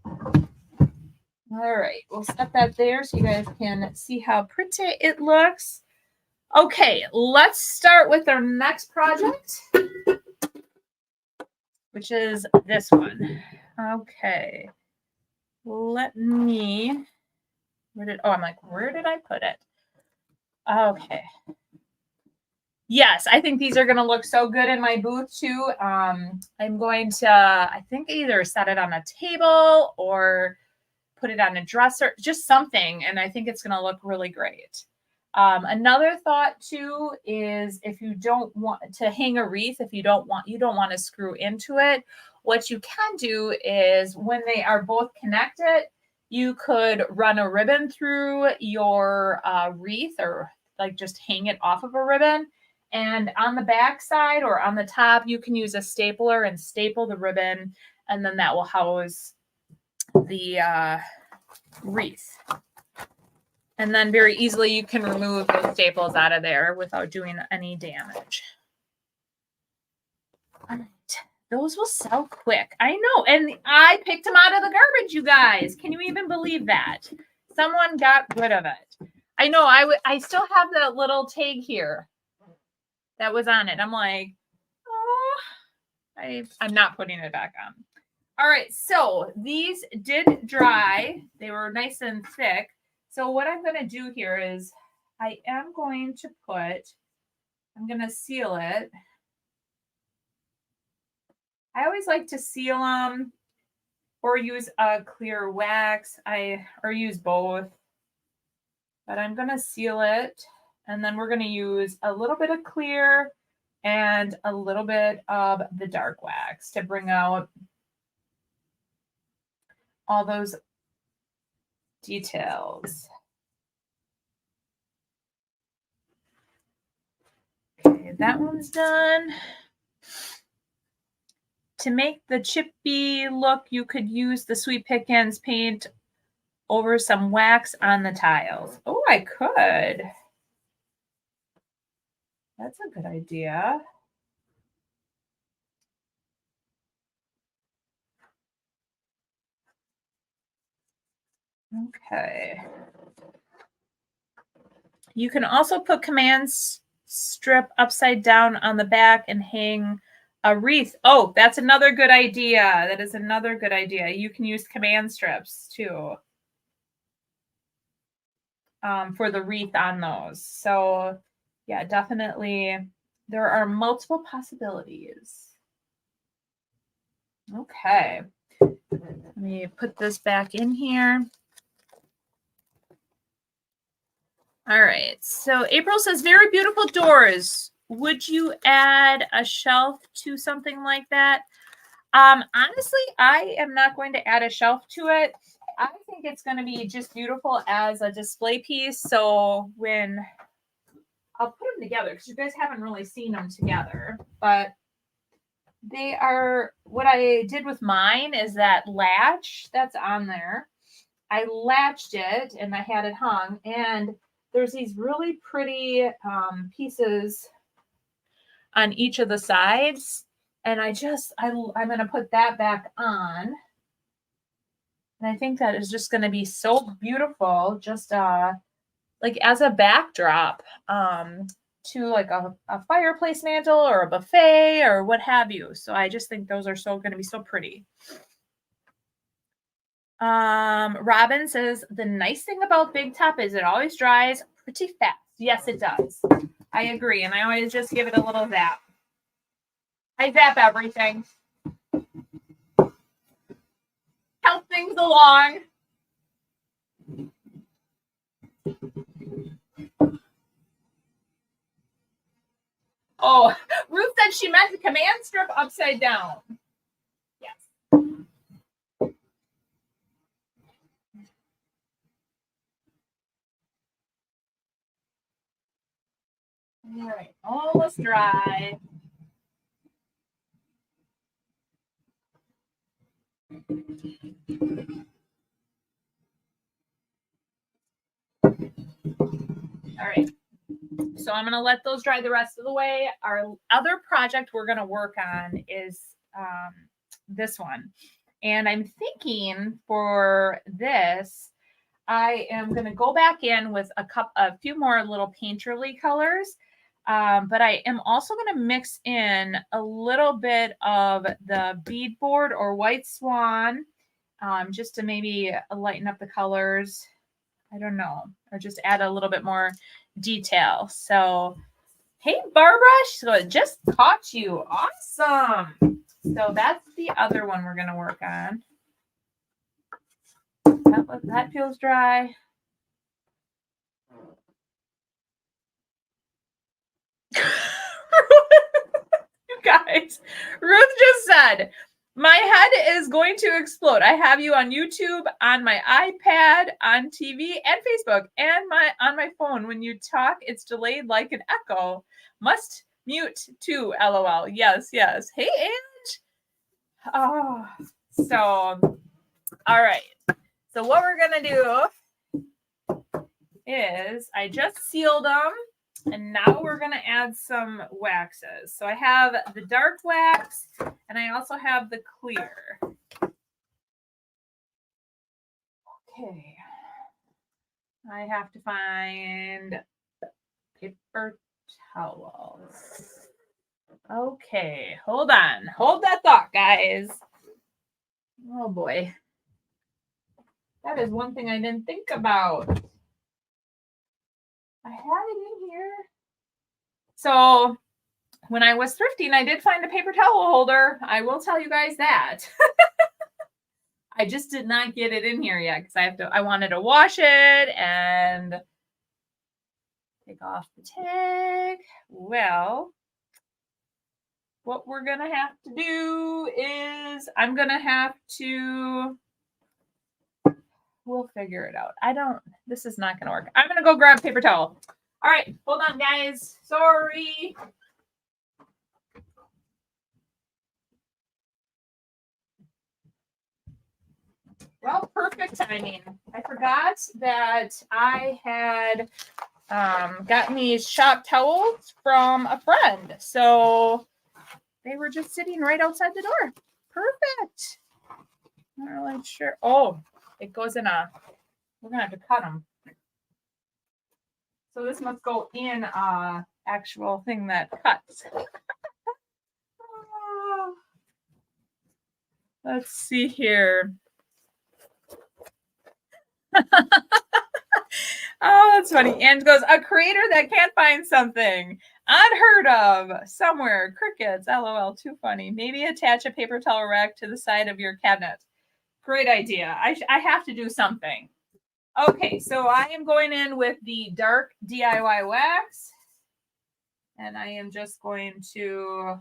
right, we'll set that there so you guys can see how pretty it looks. Okay, let's start with our next project, which is this one. Okay, let me, I'm like, where did I put it? Okay. Yes, I think these are going to look so good in my booth too. I'm going to, I think, either set it on a table or put it on a dresser, just something. And I think it's going to look really great. Another thought too is if you don't want to hang a wreath, if you don't want to screw into it, what you can do is when they are both connected, you could run a ribbon through your wreath, or like just hang it off of a ribbon. And on the back side or on the top, you can use a stapler and staple the ribbon, and then that will house the wreath. And then very easily you can remove the staples out of there without doing any damage. All right. Those will sell quick. I know. And I picked them out of the garbage, you guys. Can you even believe that? Someone got rid of it. I know. I still have that little tag here that was on it. I'm like, oh, I'm not putting it back on. All right. So these did dry. They were nice and thick. So what I'm going to do here is I am going to I'm going to seal it. I always like to seal them or use a clear wax. Or use both. But I'm going to seal it. And then we're going to use a little bit of clear and a little bit of the dark wax to bring out all those details. Okay, that one's done. To make the chippy look, you could use the Sweet Pickins paint over some wax on the tiles. Oh, I could. That's a good idea. Okay. You can also put command strip upside down on the back and hang a wreath. Oh, that's another good idea. That is another good idea. You can use command strips too for the wreath on those. So yeah, definitely there are multiple possibilities. Okay. Let me put this back in here. All right. So April says, very beautiful doors. Would you add a shelf to something like that? Honestly, I am not going to add a shelf to it. I think it's going to be just beautiful as a display piece. So when I'll put them together, because you guys haven't really seen them together, but they are, what I did with mine is that latch that's on there. I latched it and I had it hung, and there's these really pretty pieces on each of the sides. And I'm going to put that back on. And I think that is just going to be so beautiful, just like as a backdrop to like a fireplace mantle or a buffet or what have you. So I just think those are going to be so pretty. Robin says, the nice thing about Big Top is it always dries pretty fast. Yes, it does. I agree. And I always just give it a little zap. I zap everything. Help things along. Oh, Ruth said she meant the command strip upside down. Yes. All right, almost dry. All right. So I'm going to let those dry the rest of the way. Our other project we're going to work on is this one. And I'm thinking for this, I am going to go back in with a few more little painterly colors. But I am also going to mix in a little bit of the beadboard or white swan, just to maybe lighten up the colors. I don't know, or just add a little bit more detail. So, hey, Barbara, so it just caught you. Awesome. So that's the other one we're going to work on. That feels dry. You guys, Ruth just said, my head is going to explode. I have you on YouTube, on my iPad, on TV and Facebook, and on my phone. When you talk, it's delayed like an echo. Must mute too, LOL. Yes, yes. Hey, Ange. Oh, so, all right. So what we're going to do is I just sealed them. And now we're going to add some waxes. So I have the dark wax and I also have the clear. Okay. I have to find paper towels. Okay, hold on. Hold that thought, guys. Oh boy. That is one thing I didn't think about. I had it in here. So when I was thrifting, I did find a paper towel holder. I will tell you guys that. I just did not get it in here yet because I wanted to wash it and take off the tag. Well, what we're going to have to do is I'm going to have to, we'll figure it out. This is not going to work. I'm going to go grab paper towel. All right, hold on, guys. Sorry. Well, perfect timing. I forgot that I had gotten these shop towels from a friend. So they were just sitting right outside the door. Perfect. Not really sure. Oh, it goes in a We're gonna have to cut them. So this must go in actual thing that cuts. Let's see here. Oh, that's funny. And goes, a creator that can't find something unheard of somewhere. Crickets. LOL. Too funny. Maybe attach a paper towel rack to the side of your cabinet. Great idea. I have to do something. Okay, so I am going in with the dark DIY wax. And I am just going to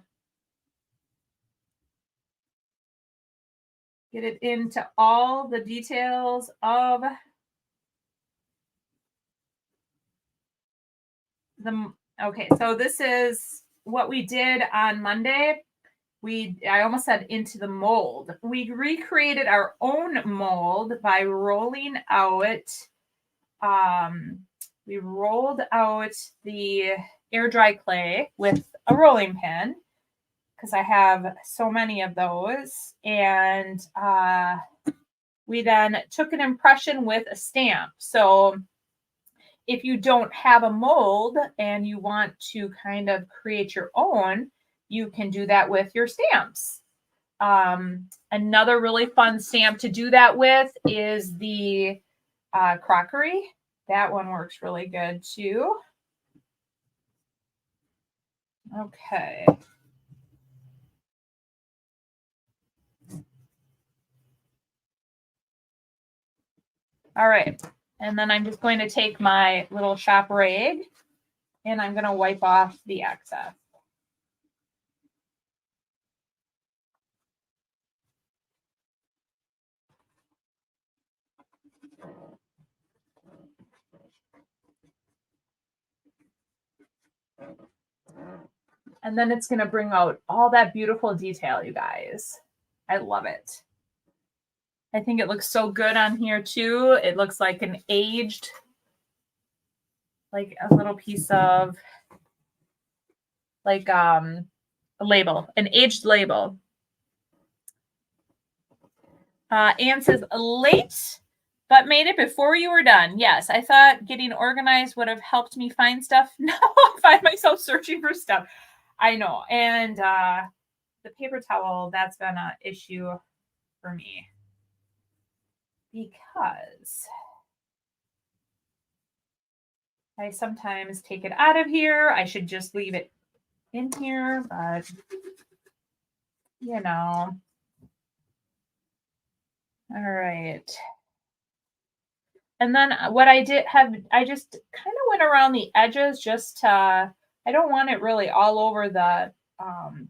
get it into all the details of okay, so this is what we did on Monday. I almost said into the mold. We recreated our own mold by rolling out, we rolled out the air dry clay with a rolling pin because I have so many of those. And we then took an impression with a stamp. So if you don't have a mold and you want to kind of create your own, you can do that with your stamps. Another really fun stamp to do that with is the crockery. That one works really good too. Okay. All right. And then I'm just going to take my little shop rag and I'm going to wipe off the excess. And then it's going to bring out all that beautiful detail, you guys. I love it. I think it looks so good on here too. It looks like an aged, like a little piece of like a label, an aged label. Anne says, late, but made it before you were done. Yes, I thought getting organized would have helped me find stuff. Now I find myself searching for stuff. I know. And the paper towel, that's been an issue for me. Because I sometimes take it out of here. I should just leave it in here, but you know. All right. And then what I did I just kind of went around the edges just to, I don't want it really all over the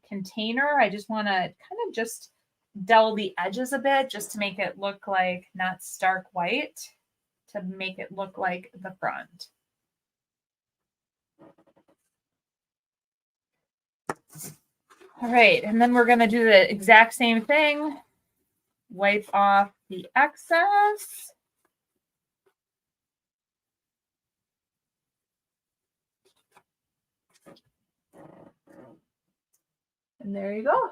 container. I just want to kind of just dull the edges a bit just to make it look like not stark white, to make it look like the front. All right, and then we're going to do the exact same thing. Wipe off the excess. And there you go.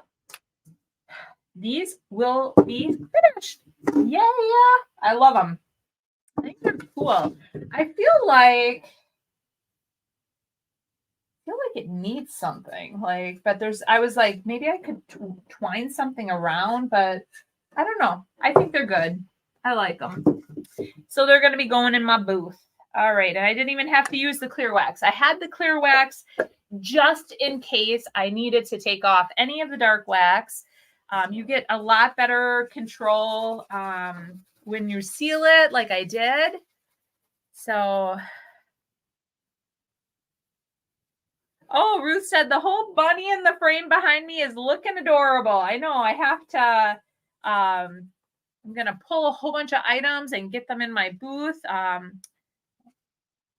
These will be finished. Yeah. I love them. I think they're cool. I feel like it needs something. But I was like, maybe I could twine something around, but I don't know. I think they're good. I like them. So they're going to be going in my booth. All right. And I didn't even have to use the clear wax. I had the clear wax just in case I needed to take off any of the dark wax. You get a lot better control when you seal it like I did. So, oh, Ruth said the whole bunny in the frame behind me is looking adorable. I know. I have to, I'm going to pull a whole bunch of items and get them in my booth.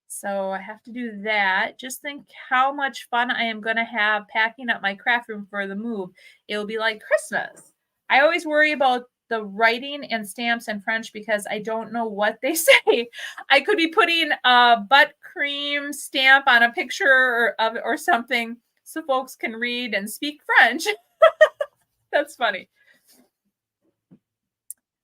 So I have to do that. Just think how much fun I am going to have packing up my craft room for the move. It will be like Christmas. I always worry about the writing and stamps in French because I don't know what they say. I could be putting a butt cream stamp on a picture or something so folks can read and speak French. That's funny.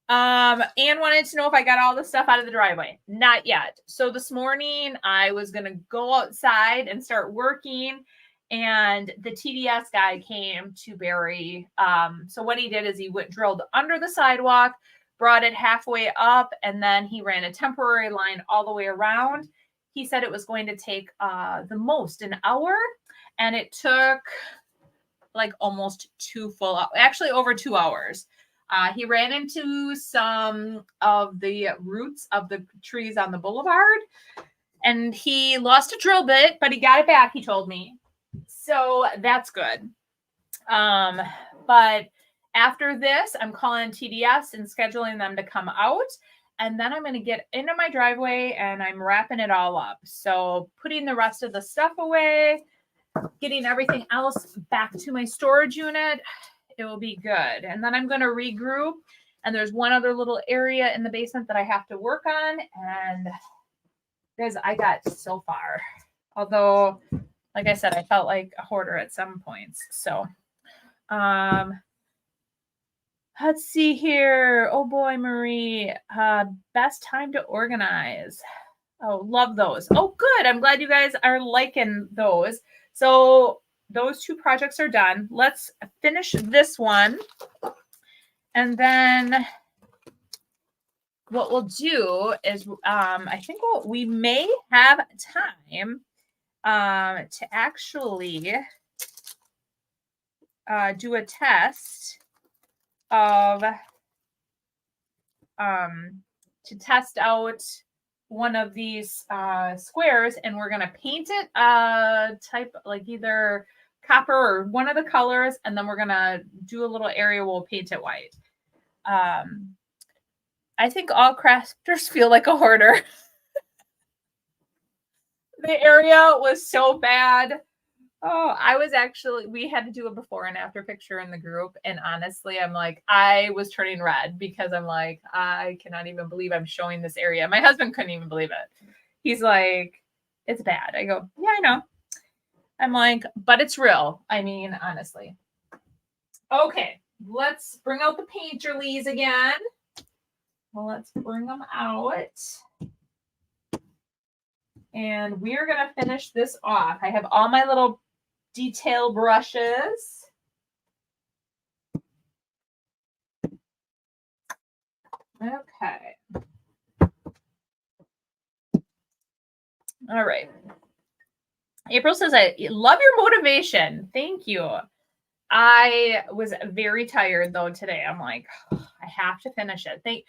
Anne wanted to know if I got all the stuff out of the driveway. Not yet. So this morning I was gonna go outside and start working, and the TDS guy came to bury. So what he did is he drilled under the sidewalk, brought it halfway up, and then he ran a temporary line all the way around. He said it was going to take the most an hour, and it took like almost 2 full hours, actually over 2 hours. He ran into some of the roots of the trees on the boulevard, and he lost a drill bit, but he got it back, he told me. So that's good. But after this, I'm calling TDS and scheduling them to come out. And then I'm going to get into my driveway and I'm wrapping it all up. So putting the rest of the stuff away, getting everything else back to my storage unit, it will be good. And then I'm going to regroup. And there's one other little area in the basement that I have to work on. And guys, I got so far. Although, like I said, I felt like a hoarder at some points. So, let's see here. Oh boy, Marie. Best time to organize. Oh, love those. Oh, good. I'm glad you guys are liking those. So those 2 projects are done. Let's finish this one. And then what we'll do is I think we may have time to actually do a test of to test out one of these squares, and we're going to paint it type like either copper or one of the colors, and then we're going to do a little area we'll paint it white. I think all crafters feel like a hoarder. The area was so bad. Oh, we had to do a before and after picture in the group. And honestly, I'm like, I was turning red because I'm like, I cannot even believe I'm showing this area. My husband couldn't even believe it. He's like, it's bad. I go, yeah, I know. I'm like, but it's real. I mean, honestly. Okay, let's bring out the painterlies again. Well, let's bring them out. And we're going to finish this off. I have all my little detail brushes. Okay. All right. April says, I love your motivation. Thank you. I was very tired though today. I'm like, oh, I have to finish it. Thank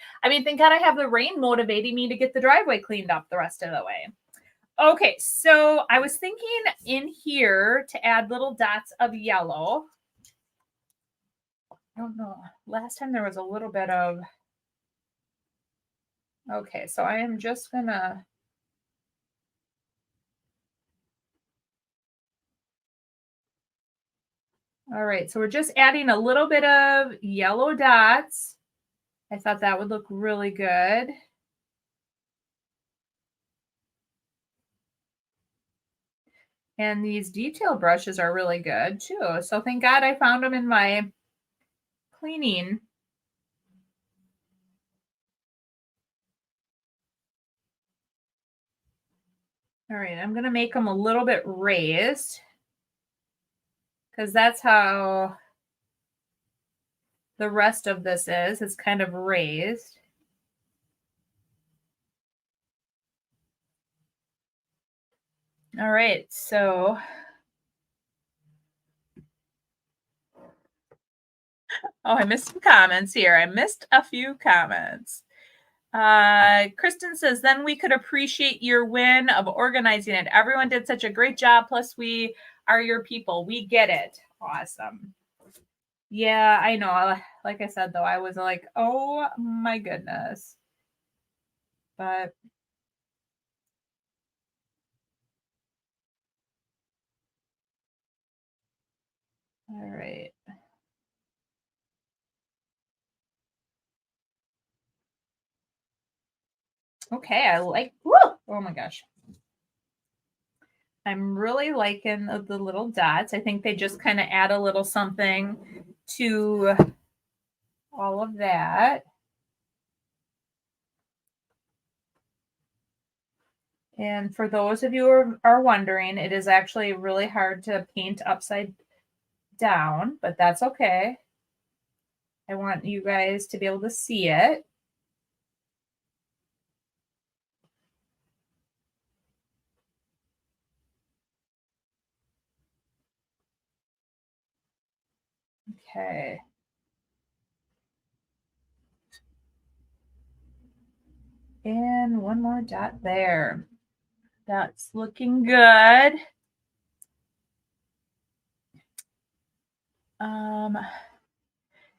God I have the rain motivating me to get the driveway cleaned up the rest of the way. Okay, so I was thinking in here to add little dots of yellow. I don't know. Last time there was a little bit of. Okay, so I am just gonna. All right, so we're just adding a little bit of yellow dots. I thought that would look really good. And these detail brushes are really good too. So thank God I found them in my cleaning. All right, I'm going to make them a little bit raised because that's how the rest of this is. It's kind of raised. All right, so oh, I missed some comments here. I missed a few comments. Kristen says, then we could appreciate your win of organizing it. Everyone did such a great job. Plus, we are your people. We get it. Awesome. Yeah, I know. Like I said, though, I was like, oh my goodness. But all right. Okay, I like, woo! Oh my gosh. I'm really liking the little dots. I think they just kind of add a little something to all of that. And for those of you who are wondering, it is actually really hard to paint upside down, but that's okay. I want you guys to be able to see it. Okay. And one more dot there. That's looking good.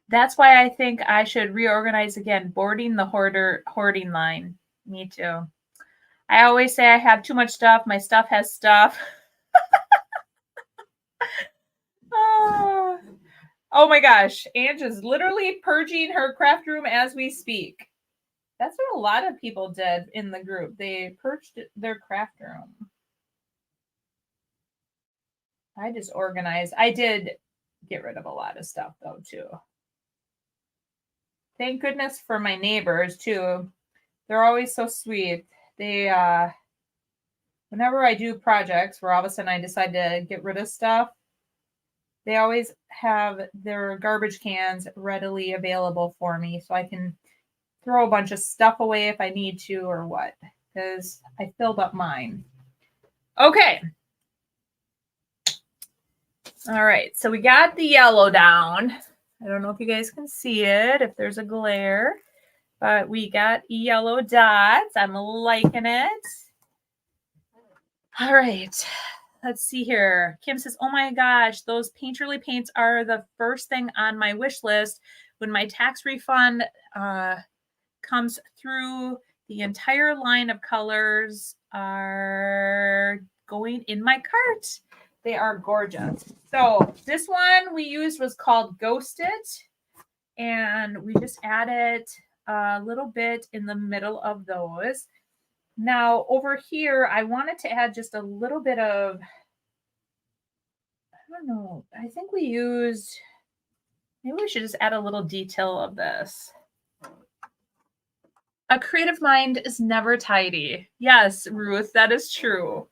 That's why I think I should reorganize again, boarding the hoarding line. Me too. I always say I have too much stuff. My stuff has stuff. Oh, oh my gosh. Ange is literally purging her craft room as we speak. That's what a lot of people did in the group. They purged their craft room. I just organized. I did get rid of a lot of stuff though, too. Thank goodness for my neighbors, too. They're always so sweet. They, whenever I do projects where all of a sudden I decide to get rid of stuff, they always have their garbage cans readily available for me so I can throw a bunch of stuff away if I need to or what, because I filled up mine. Okay. All right. So we got the yellow down. I don't know if you guys can see it, if there's a glare, but we got yellow dots. I'm liking it. All right. Let's see here. Kim says, oh my gosh, those Painterly paints are the first thing on my wish list. When my tax refund comes through, the entire line of colors are going in my cart. They are gorgeous. So this one we used was called Ghost It. And we just added a little bit in the middle of those. Now over here, I wanted to add just a little bit of, I don't know, I think we used, maybe we should just add a little detail of this. A creative mind is never tidy. Yes, Ruth, that is true.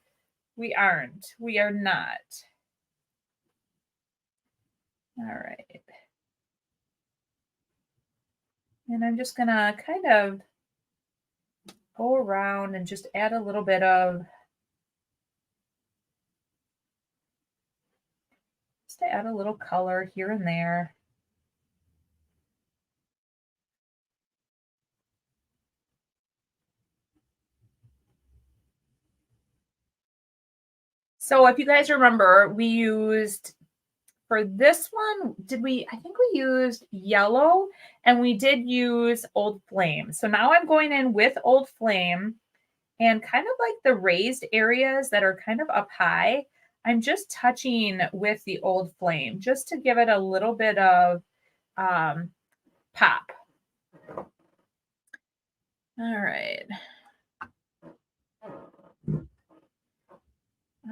We aren't. We are not. All right. And I'm just going to kind of go around and just add a little bit of, just to add a little color here and there. So if you guys remember, we used, for this one, I think we used yellow and we did use Old Flame. So now I'm going in with Old Flame and kind of like the raised areas that are kind of up high, I'm just touching with the Old Flame just to give it a little bit of pop. All right.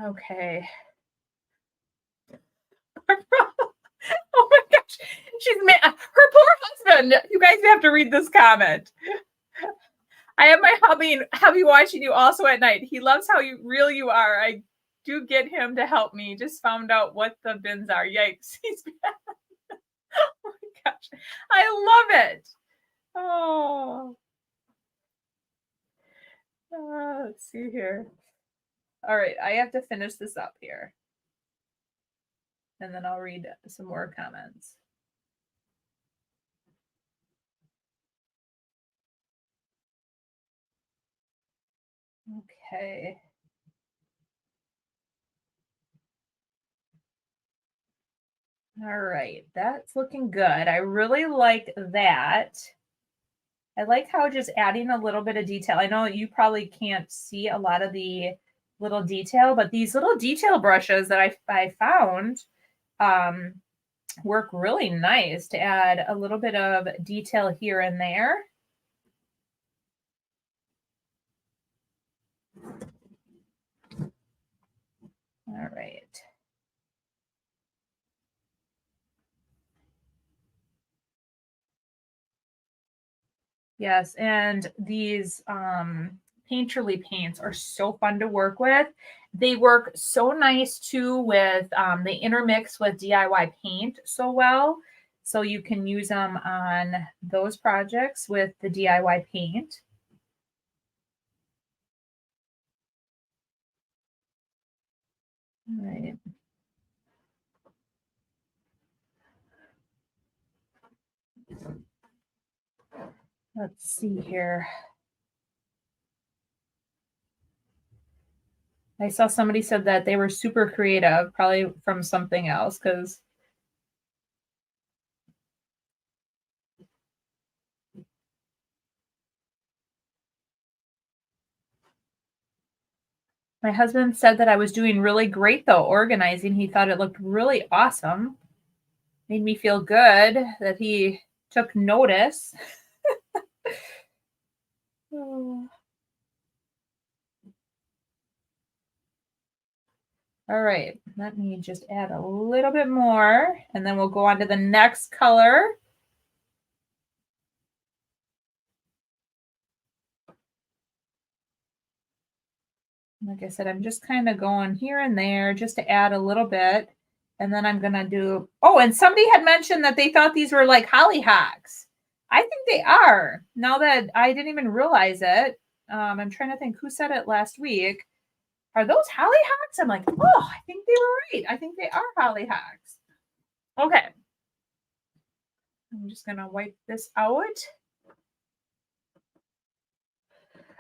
Okay. Oh my gosh. She's mad. Her poor husband. You guys have to read this comment. I have my hubby watching you also at night. He loves how real you are. I do get him to help me. Just found out what the bins are. Yikes. He's bad. Oh my gosh. I love it. Oh. Let's see here. All right. I have to finish this up here. And then I'll read some more comments. Okay. All right. That's looking good. I really like that. I like how just adding a little bit of detail. I know you probably can't see a lot of the little detail, but these little detail brushes that I found work really nice to add a little bit of detail here and there. All right. Yes, and these Painterly paints are so fun to work with. They work so nice too with, they intermix with DIY paint so well. So you can use them on those projects with the DIY paint. All right. Let's see here. I saw somebody said that they were super creative, probably from something else, because my husband said that I was doing really great though, organizing. He thought it looked really awesome. Made me feel good that he took notice. Oh. All right, let me just add a little bit more and then we'll go on to the next color. Like I said, I'm just kind of going here and there just to add a little bit. And then I'm going to do, oh, and somebody had mentioned that they thought these were like hollyhocks. I think they are. Now that I didn't even realize it. I'm trying to think who said it last week. Are those hollyhocks? I'm like, oh, I think they were right. I think they are hollyhocks. Okay. I'm just going to wipe this out.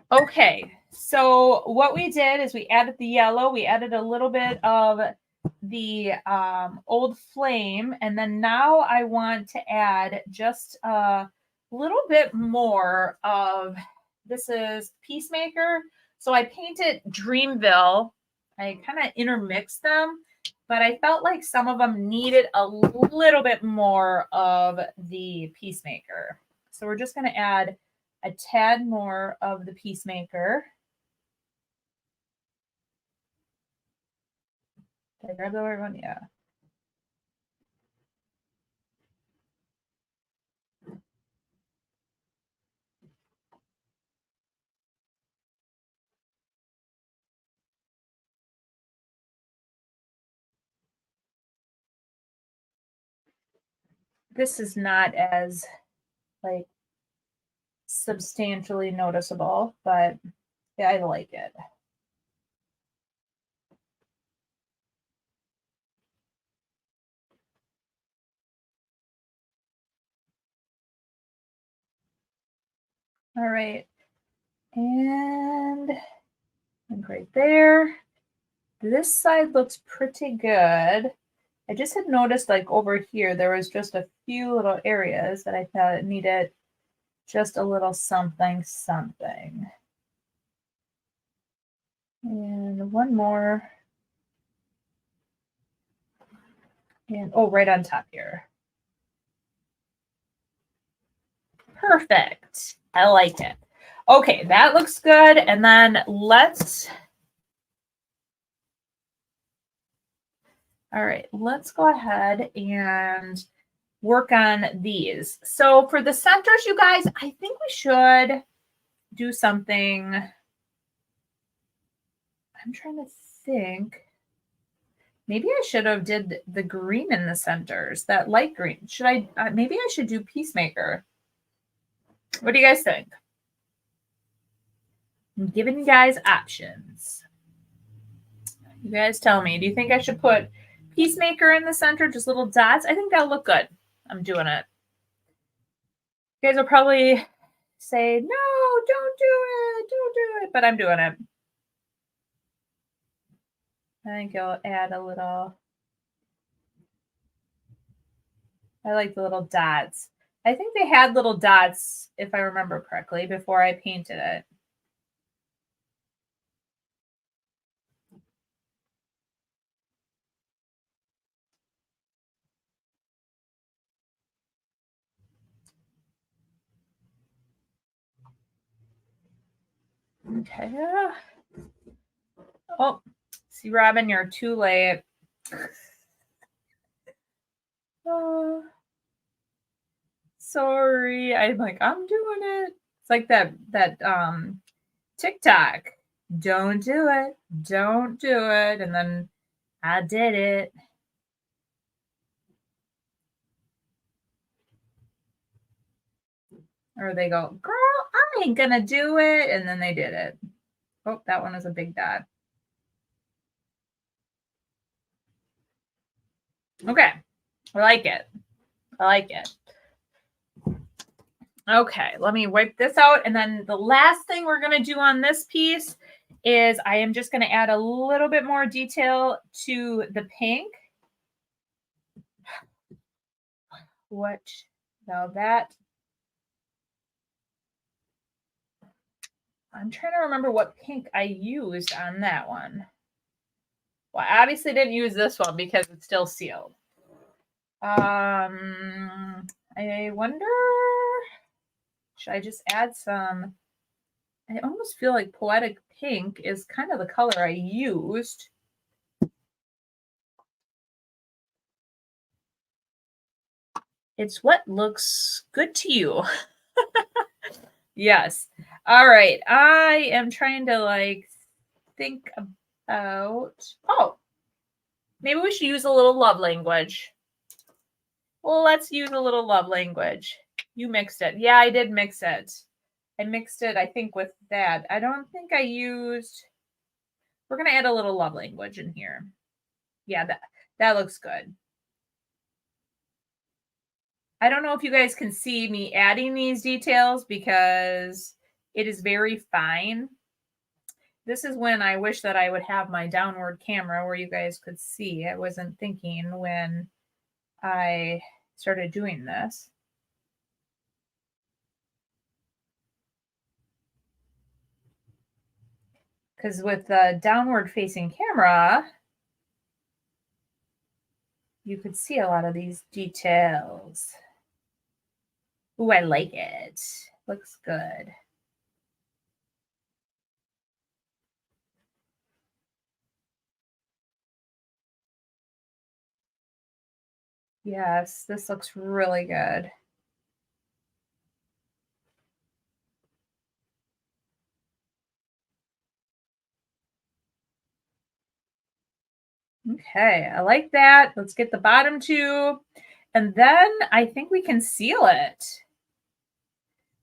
Okay, so what we did is we added the yellow, we added a little bit of the old flame, and then now I want to add just a little bit more of, this is Peacemaker. So I painted Dreamville. I kind of intermixed them, but I felt like some of them needed a little bit more of the Peacemaker. So we're just going to add a tad more of the Peacemaker. Did I grab the right one? Yeah. This is not as like substantially noticeable, but yeah, I like it. All right. And right there. This side looks pretty good. I just had noticed like over here, there was just a few little areas that I thought needed just a little something, something. And one more. And oh, right on top here. Perfect. I like it. Okay, that looks good. And then let's, all right, let's go ahead and work on these. So for the centers, you guys, I think we should do something. I'm trying to think. Maybe I should have did the green in the centers, that light green. Should I, maybe I should do Peacemaker. What do you guys think? I'm giving you guys options. You guys tell me, do you think I should put Peacemaker in the center, just little dots? I think that'll look good. I'm doing it. You guys will probably say, no, don't do it, but I'm doing it. I think I'll add a little. I like the little dots. I think they had little dots, if I remember correctly, before I painted it. Okay. Oh, see, Robin, you're too late. Oh, sorry. I'm like, I'm doing it. It's like that TikTok. Don't do it. Don't do it. And then I did it. Or they go, girl, I ain't gonna do it. And then they did it. Oh, that one was a big dot. Okay. I like it. I like it. Okay, let me wipe this out. And then the last thing we're going to do on this piece is I am just going to add a little bit more detail to the pink. What? Now that. I'm trying to remember what pink I used on that one. Well, I obviously didn't use this one because it's still sealed. I wonder, should I just add some? I almost feel like Poetic Pink is kind of the color I used. It's what looks good to you. Yes. All right. I am trying to think about, oh, maybe we should use a little love language. Well, let's use a little love language. You mixed it. Yeah, I did mix it. I mixed it, I think, with that. I don't think I used, we're going to add a little love language in here. Yeah, that looks good. I don't know if you guys can see me adding these details because it is very fine. This is when I wish that I would have my downward camera where you guys could see. I wasn't thinking when I started doing this. Because with the downward facing camera, you could see a lot of these details. Ooh, I like it. Looks good. Yes, this looks really good. Okay, I like that. Let's get the bottom two. And then I think we can seal it.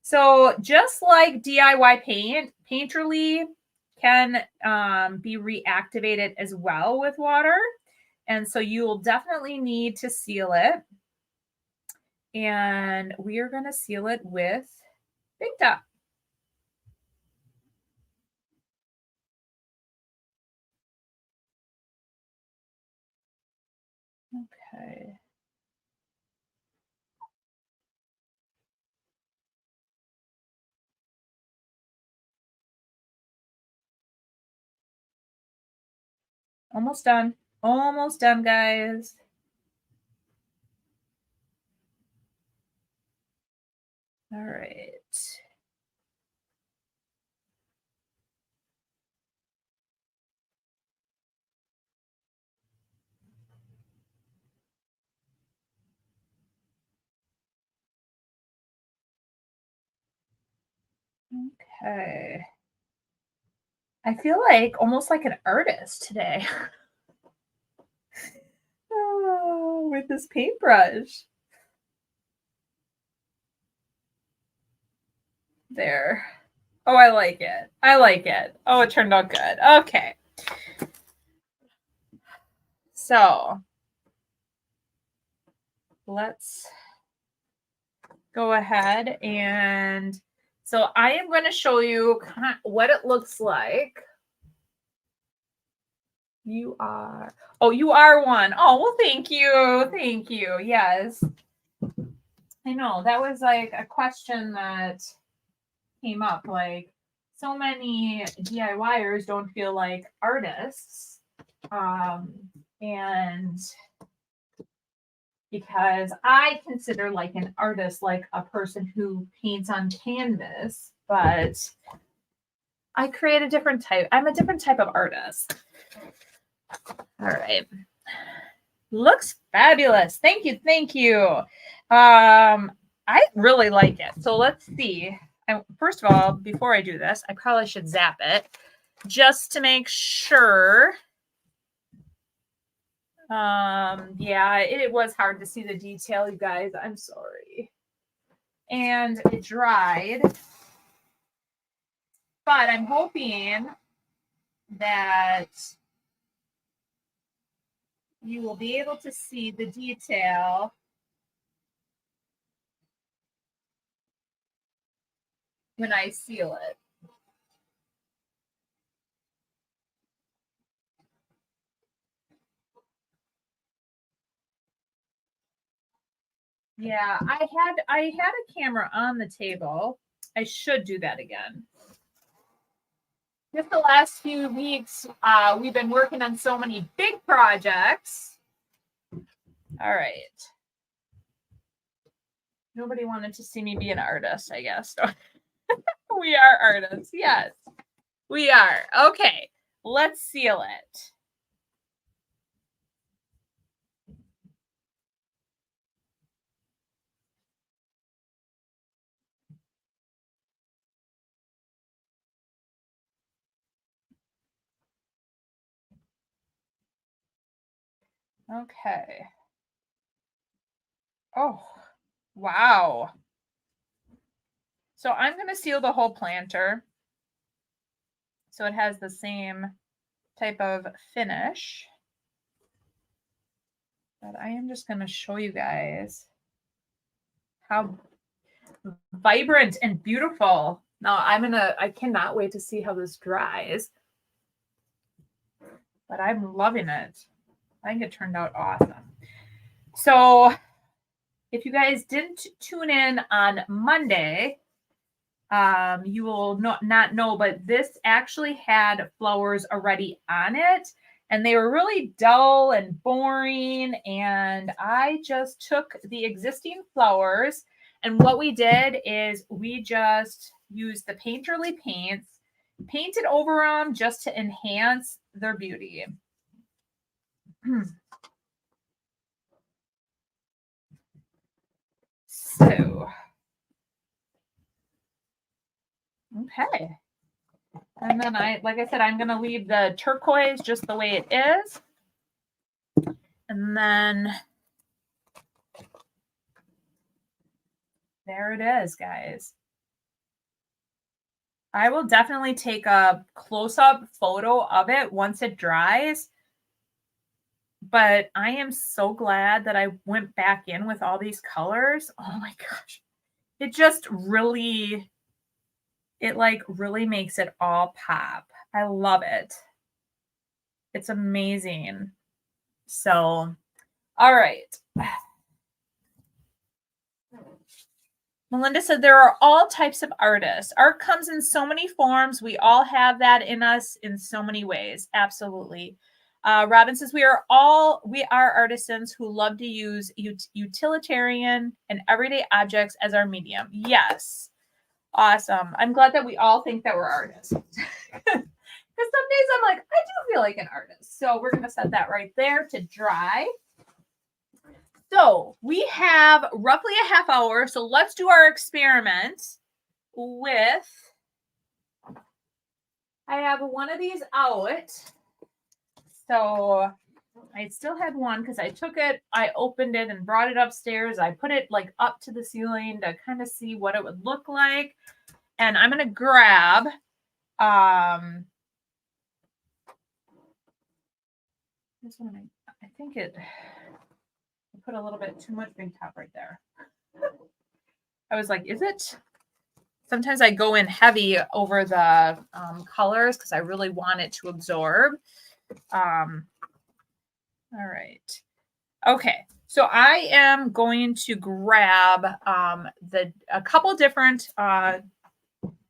So just like DIY paint, Painterly can be reactivated as well with water. And so you will definitely need to seal it. And we are going to seal it with Big Dot. Okay. Almost done. Almost done, guys. All right. Okay. I feel like almost like an artist today. Oh, with this paintbrush. There. Oh, I like it. I like it. Oh, it turned out good. Okay. So let's go ahead and so I am going to show you what it looks like. You are one. Oh, well, thank you. Thank you. Yes. I know that was like a question that came up. Like, so many DIYers don't feel like artists. And because I consider like an artist like a person who paints on canvas, but I create a different type. I'm a different type of artist. All right. Looks fabulous. Thank you. Thank you. I really like it. So let's see. first of all, before I do this, I probably should zap it just to make sure. Yeah, it was hard to see the detail, you guys. I'm sorry. And it dried. But I'm hoping that you will be able to see the detail when I seal it. Yeah, I had a camera on the table. I should do that again. Just the last few weeks, we've been working on so many big projects. All right. Nobody wanted to see me be an artist, I guess. We are artists. Yes, we are. Okay, let's seal it. Okay. Oh, wow. So I'm going to seal the whole planter so it has the same type of finish. But I am just going to show you guys how vibrant and beautiful. Now I cannot wait to see how this dries. But I'm loving it. I think it turned out awesome. So if you guys didn't tune in on Monday, you will not know, but this actually had flowers already on it, and they were really dull and boring. And I just took the existing flowers, and what we did is we just used the Painterly paints, painted over them just to enhance their beauty. So, okay. And then like I said, I'm going to leave the turquoise just the way it is. And then there it is, guys. I will definitely take a close-up photo of it once it dries. But I am so glad that I went back in with all these colors. Oh my gosh. It just really, it like really makes it all pop. I love it. It's amazing. So, all right. Melinda said there are all types of artists. Art comes in so many forms. We all have that in us in so many ways. Absolutely. Robin says we are artisans who love to use utilitarian and everyday objects as our medium. Yes. Awesome. I'm glad that we all think that we're artists. Because some days I'm like, I do feel like an artist. So we're going to set that right there to dry. So we have roughly a half hour. So let's do our experiment with, I have one of these out. So I still had one because I took it, I opened it and brought it upstairs. I put it like up to the ceiling to kind of see what it would look like. And I'm going to grab, this one, I think I put a little bit too much big top right there. I was like, is it? Sometimes I go in heavy over the colors because I really want it to absorb. All right. Okay. So I am going to grab a couple different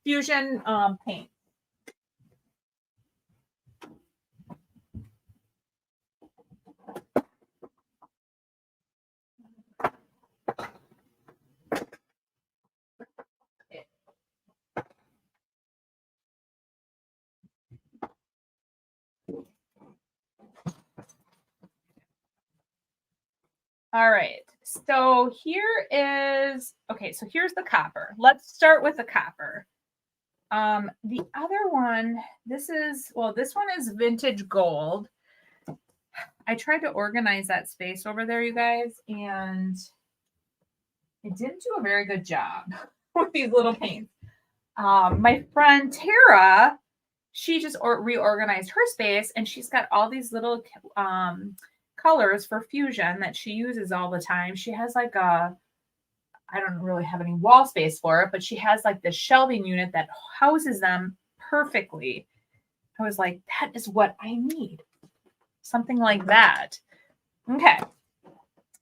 fusion paint. All right. So here is, okay, so here's the copper. Let's start with the copper. The other one, this one is vintage gold. I tried to organize that space over there, you guys, and it didn't do a very good job with these little paints. My friend Tara, she just reorganized her space, and she's got all these little colors for fusion that she uses all the time. She has like I don't really have any wall space for it, but she has like this shelving unit that houses them perfectly. I was like, that is what I need. Something like that. Okay.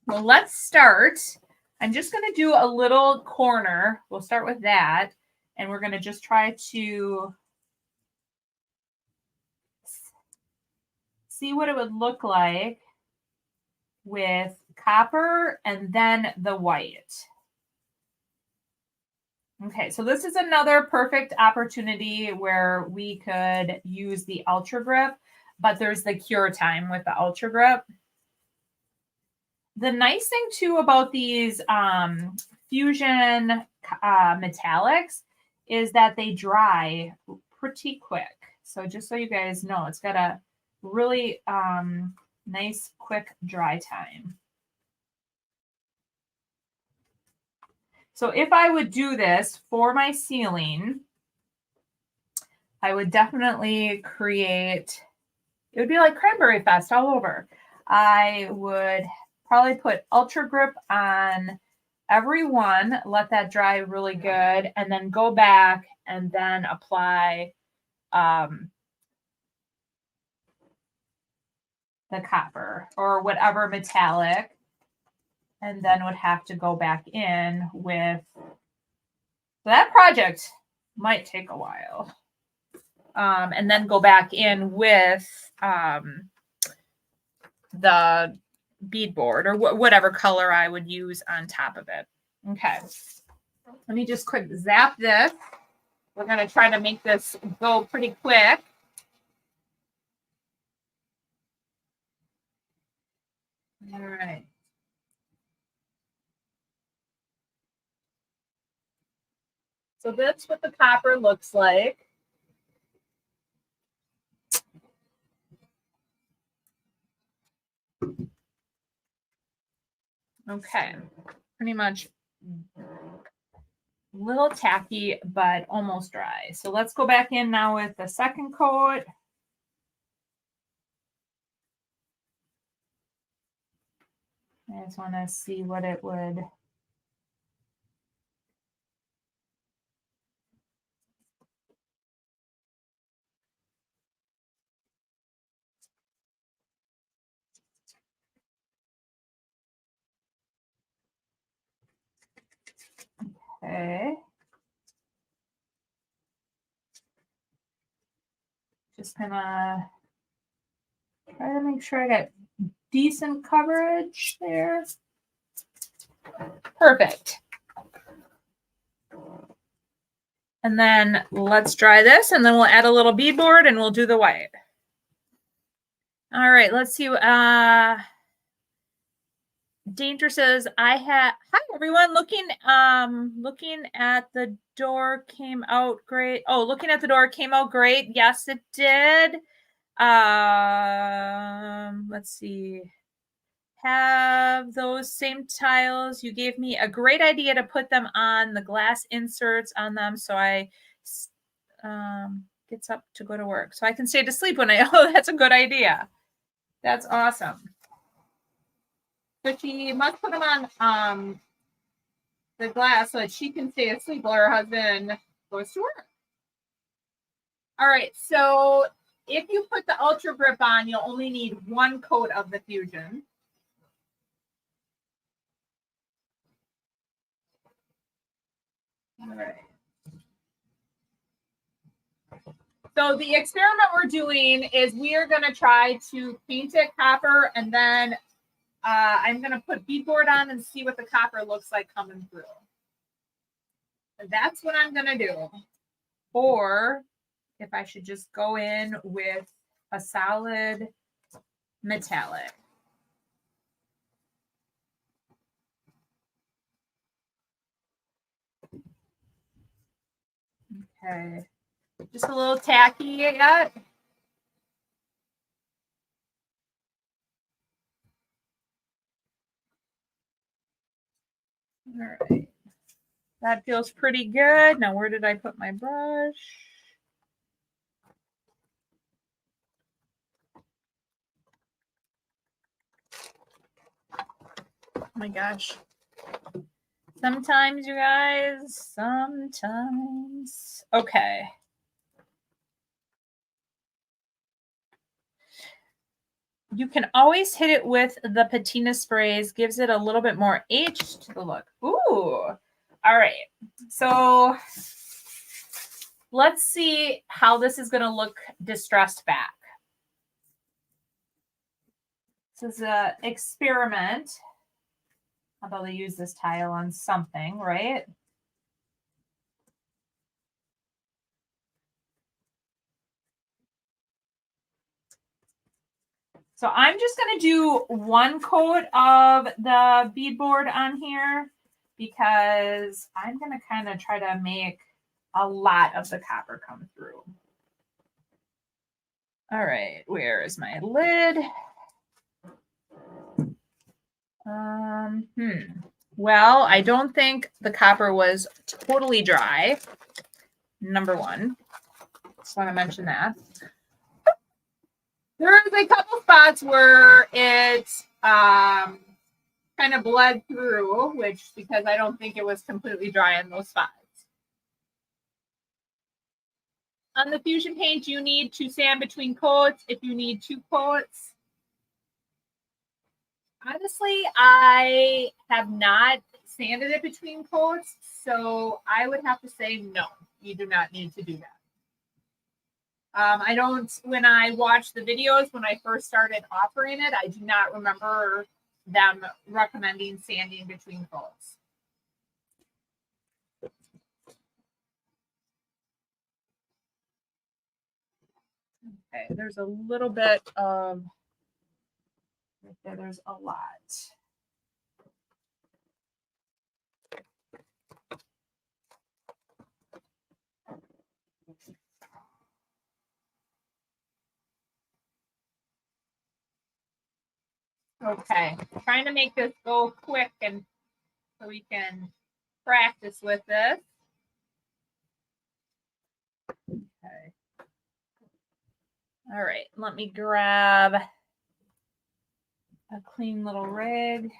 Well, let's start. I'm just going to do a little corner. We'll start with that. And we're going to just try to see what it would look like with copper and then the white. Okay, so this is another perfect opportunity where we could use the Ultra Grip, but there's the cure time with the Ultra Grip. The nice thing too about these fusion metallics is that they dry pretty quick. So just so you guys know, it's got a really nice quick dry time. So if I would do this for my ceiling, I would definitely create, it would be like Cranberry Fest all over. I would probably put Ultra Grip on every one, let that dry really good, and then go back and then apply the copper or whatever metallic, and then would have to go back in with, so that project might take a while. And then go back in with the beadboard or whatever color I would use on top of it. Okay. Let me just quick zap this. We're going to try to make this go pretty quick. All right. So that's what the copper looks like. Okay, pretty much a little tacky, but almost dry. So let's go back in now with the second coat. I just want to see what it would. Okay. Just gonna try to make sure I got decent coverage there. Perfect. And then let's dry this, and then we'll add a little beadboard and we'll do the white. All right, let's see. Danger says, hi everyone, looking at the door came out great. Oh, looking at the door came out great. Yes, it did. Let's see. Have those same tiles. You gave me a great idea to put them on the glass inserts on them, so I gets up to go to work. So I can stay to sleep when I, oh, that's a good idea. That's awesome. But she must put them on the glass so that she can stay asleep while her husband goes to work. All right, so if you put the Ultra Grip on, you'll only need one coat of the fusion. All right. So the experiment we're doing is we are going to try to paint it copper, and then I'm going to put beadboard on and see what the copper looks like coming through. So that's what I'm going to do. Or if I should just go in with a solid metallic. Okay. Just a little tacky yet. All right. That feels pretty good. Now, where did I put my brush? Oh my gosh. Sometimes, you guys, sometimes. Okay. You can always hit it with the patina sprays, gives it a little bit more H to the look. Ooh. All right. So let's see how this is going to look distressed back. This is an experiment. How about I use this tile on something, right? So I'm just going to do one coat of the beadboard on here because I'm going to kind of try to make a lot of the copper come through. All right, where is my lid? Well, I don't think the copper was totally dry. Number one. Just want to mention that. There's a couple spots where it kind of bled through, which because I don't think it was completely dry in those spots. On the fusion paint, you need to sand between coats. If you need 2 coats, honestly, I have not sanded it between coats, so I would have to say no, you do not need to do that. I don't, when I watched the videos, when I first started offering it, I do not remember them recommending sanding between coats. Okay, there's a little bit of, right there, there's a lot. Okay, trying to make this go quick and so we can practice with this. Okay. All right, let me grab a clean little rig.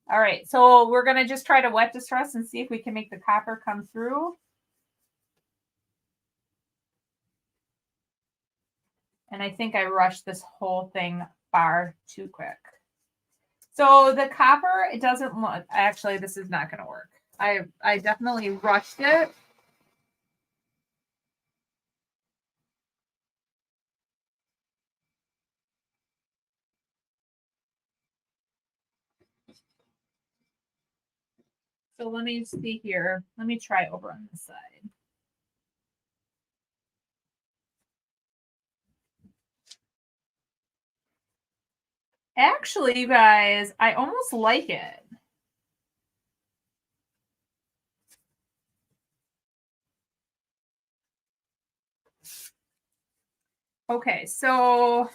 All right, so we're gonna just try to wet distress and see if we can make the copper come through. And I think I rushed this whole thing far too quick. So the copper, it doesn't look, actually, this is not gonna work. I definitely rushed it. So let me see here. Let me try over on this side. Actually, you guys, I almost like it. Okay, so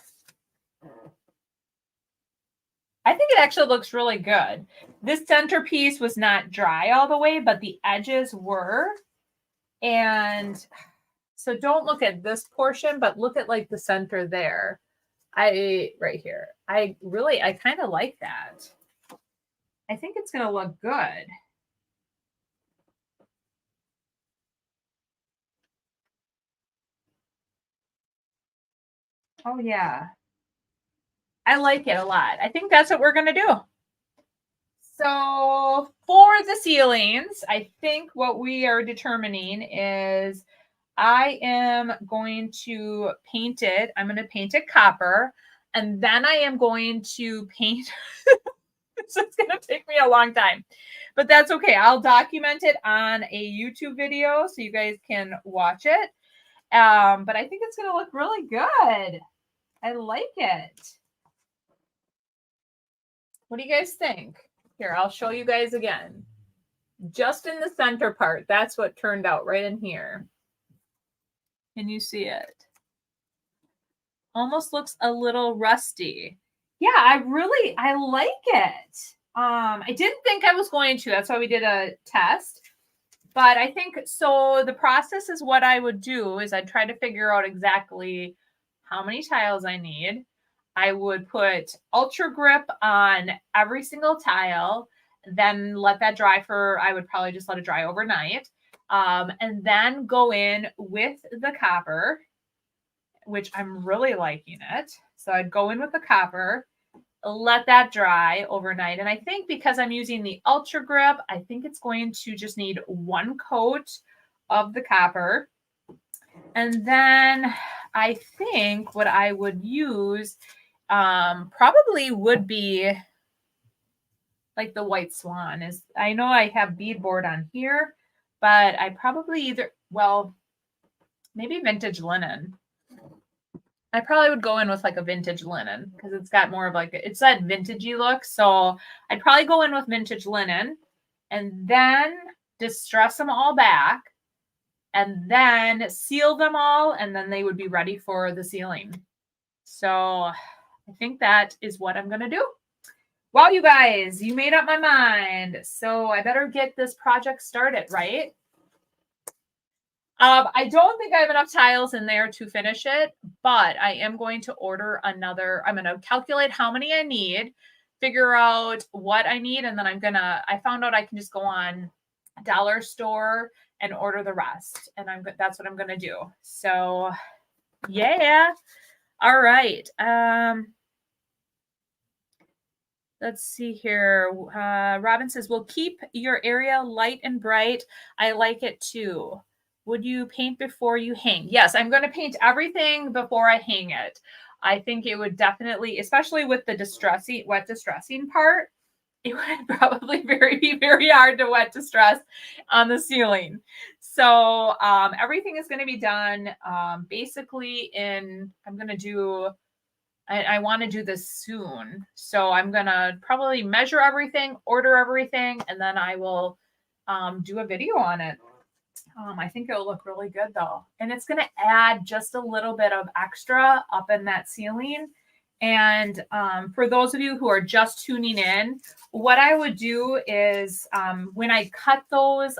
I think it actually looks really good. This centerpiece was not dry all the way, but the edges were. And so don't look at this portion, but look at like the center there. Right here. I kind of like that. I think it's going to look good. Oh yeah. I like it a lot. I think that's what we're going to do. So for the ceilings, I think what we are determining is I am going to paint it. I'm going to paint it copper, and then I am going to paint. So it's going to take me a long time, but that's okay. I'll document it on a YouTube video so you guys can watch it. But I think it's going to look really good. I like it. What do you guys think? Here, I'll show you guys again. Just in the center part, that's what turned out right in here. Can you see it? Almost looks a little rusty. Yeah, I like it. I didn't think I was going to. That's why we did a test. But I think so. The process is what I would do is I'd try to figure out exactly how many tiles I need. I would put Ultra Grip on every single tile, then let that dry for, I would probably just let it dry overnight. And then go in with the copper, which I'm really liking it. So I'd go in with the copper, let that dry overnight. And I think because I'm using the Ultra Grip, I think it's going to just need one coat of the copper. And then I think what I would use probably would be like the White Swan. Is I know I have beadboard on here, but I probably well, maybe vintage linen. I probably would go in with like a vintage linen because it's got more of like, it's that vintagey look. So I'd probably go in with vintage linen and then distress them all back and then seal them all. And then they would be ready for the sealing. So I think that is what I'm going to do. Wow, you guys, you made up my mind. So I better get this project started, right? I don't think I have enough tiles in there to finish it, but I am going to order another. I'm going to calculate how many I need, figure out what I need, and then I found out I can just go on dollar store and order the rest. And that's what I'm going to do. So yeah. All right. Let's see here. Robin says, we'll keep your area light and bright. I like it too. Would you paint before you hang? Yes, I'm going to paint everything before I hang it. I think it would definitely, especially with the wet distressing part, it would probably be very hard to wet distress on the ceiling. So everything is going to be done basically I'm going to do, I want to do this soon. So I'm going to probably measure everything, order everything, and then I will do a video on it. I think it'll look really good though. And it's going to add just a little bit of extra up in that ceiling. And for those of you who are just tuning in, what I would do is when I cut this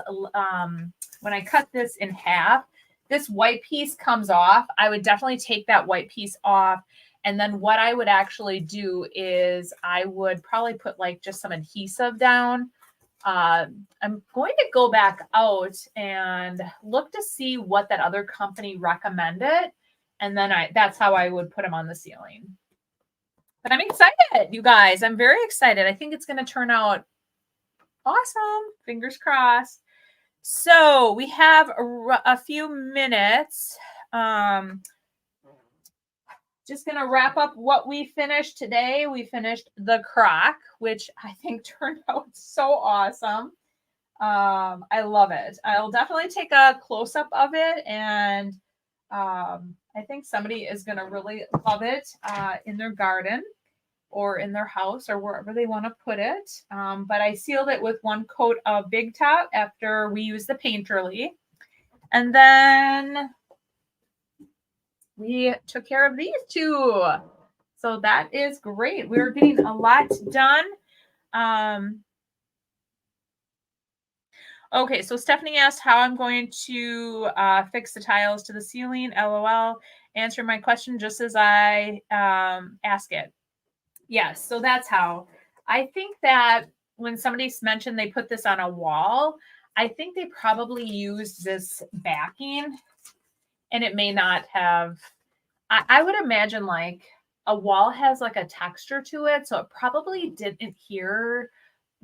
in half, this white piece comes off. I would definitely take that white piece off. And then what I would actually do is I would probably put like just some adhesive down. I'm going to go back out and look to see what that other company recommended. And then that's how I would put them on the ceiling. But I'm excited, you guys. I'm very excited. I think it's going to turn out awesome. Fingers crossed. So we have a few minutes. Just going to wrap up what we finished today. We finished the crock, which I think turned out so awesome. I love it. I'll definitely take a close-up of it, and I think somebody is going to really love it in their garden or in their house or wherever they want to put it. But I sealed it with one coat of Big Top after we used the Painterly. And then we took care of these two. So that is great. We're getting a lot done. Okay, so Stephanie asked how I'm going to fix the tiles to the ceiling. LOL. Answer my question just as I ask it. Yes, so that's how. I think that when somebody mentioned they put this on a wall, I think they probably used this backing, and it may not have. I would imagine like a wall has like a texture to it, so it probably didn't adhere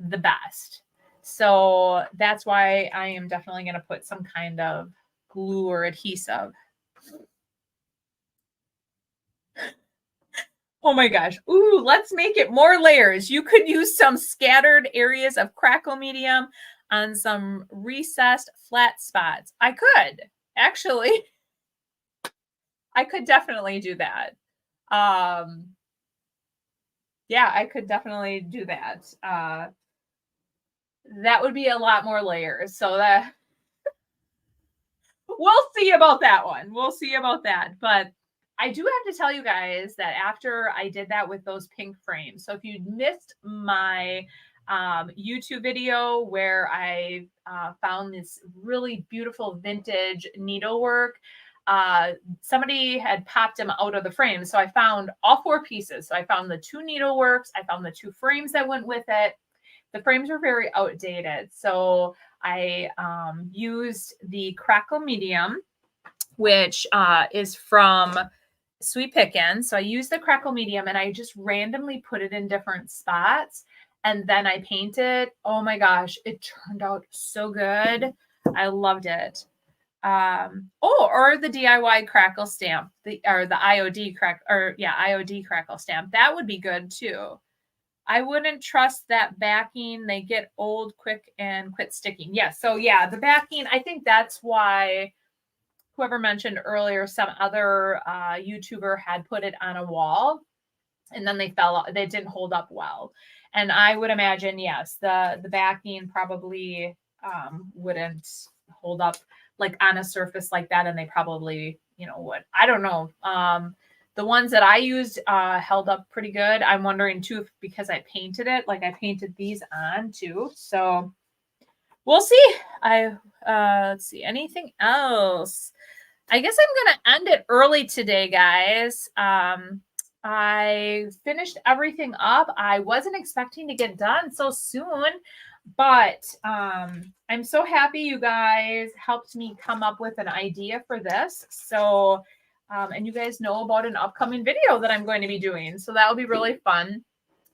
the best. So that's why I am definitely going to put some kind of glue or adhesive. Oh my gosh. Ooh, let's make it more layers. You could use some scattered areas of crackle medium on some recessed flat spots. I could, actually. I could definitely do that. Yeah, I could definitely do that. That would be a lot more layers. So that we'll see about that one. We'll see about that. But I do have to tell you guys that after I did that with those pink frames, so if you missed my YouTube video where I found this really beautiful vintage needlework, somebody had popped them out of the frame. So I found all 4 pieces. So I found the 2 needleworks, I found the 2 frames that went with it. The frames were very outdated. So I used the Crackle Medium, which is from Sweet Pickin'. So I used the Crackle Medium and I just randomly put it in different spots. And then I painted. Oh my gosh, it turned out so good. I loved it. Or the DIY crackle stamp, the IOD IOD crackle stamp. That would be good too. I wouldn't trust that backing. They get old quick and quit sticking. Yes. So yeah, the backing, I think that's why whoever mentioned earlier, some other YouTuber had put it on a wall and then they didn't hold up well. And I would imagine, yes, the backing probably wouldn't hold up like on a surface like that. And they probably, would. I don't know. The ones that I used held up pretty good. I'm wondering too, if because I painted it, like I painted these on too. So we'll see. Let's see. Anything else? I guess I'm going to end it early today, guys. I finished everything up. I wasn't expecting to get done so soon, but I'm so happy you guys helped me come up with an idea for this. So, and you guys know about an upcoming video that I'm going to be doing. So that will be really fun.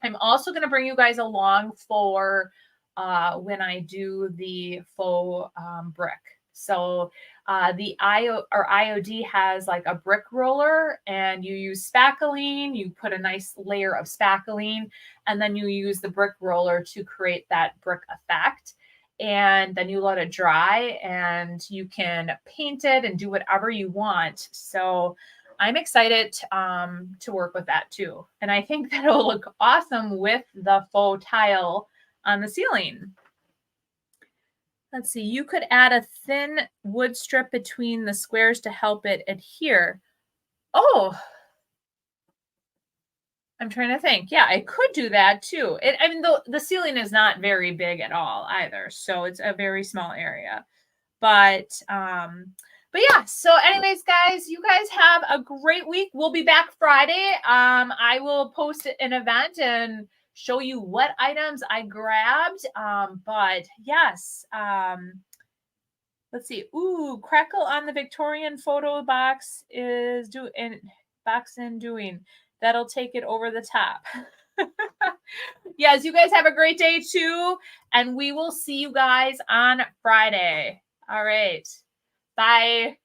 I'm also going to bring you guys along for when I do the faux brick. So the IOD has like a brick roller and you use spackling, you put a nice layer of spackling, and then you use the brick roller to create that brick effect. And then you let it dry and you can paint it and do whatever you want. So I'm excited to work with that too. And I think that it'll look awesome with the faux tile on the ceiling. Let's see, you could add a thin wood strip between the squares to help it adhere. Oh, I'm trying to think. Yeah, I could do that too. I mean, the ceiling is not very big at all either. So it's a very small area. But yeah, so anyways, guys, you guys have a great week. We'll be back Friday. I will post an event and show you what items I grabbed. But yes, let's see. Ooh, Crackle on the Victorian photo box is doing. That'll take it over the top. Yes, you guys have a great day too. And we will see you guys on Friday. All right. Bye.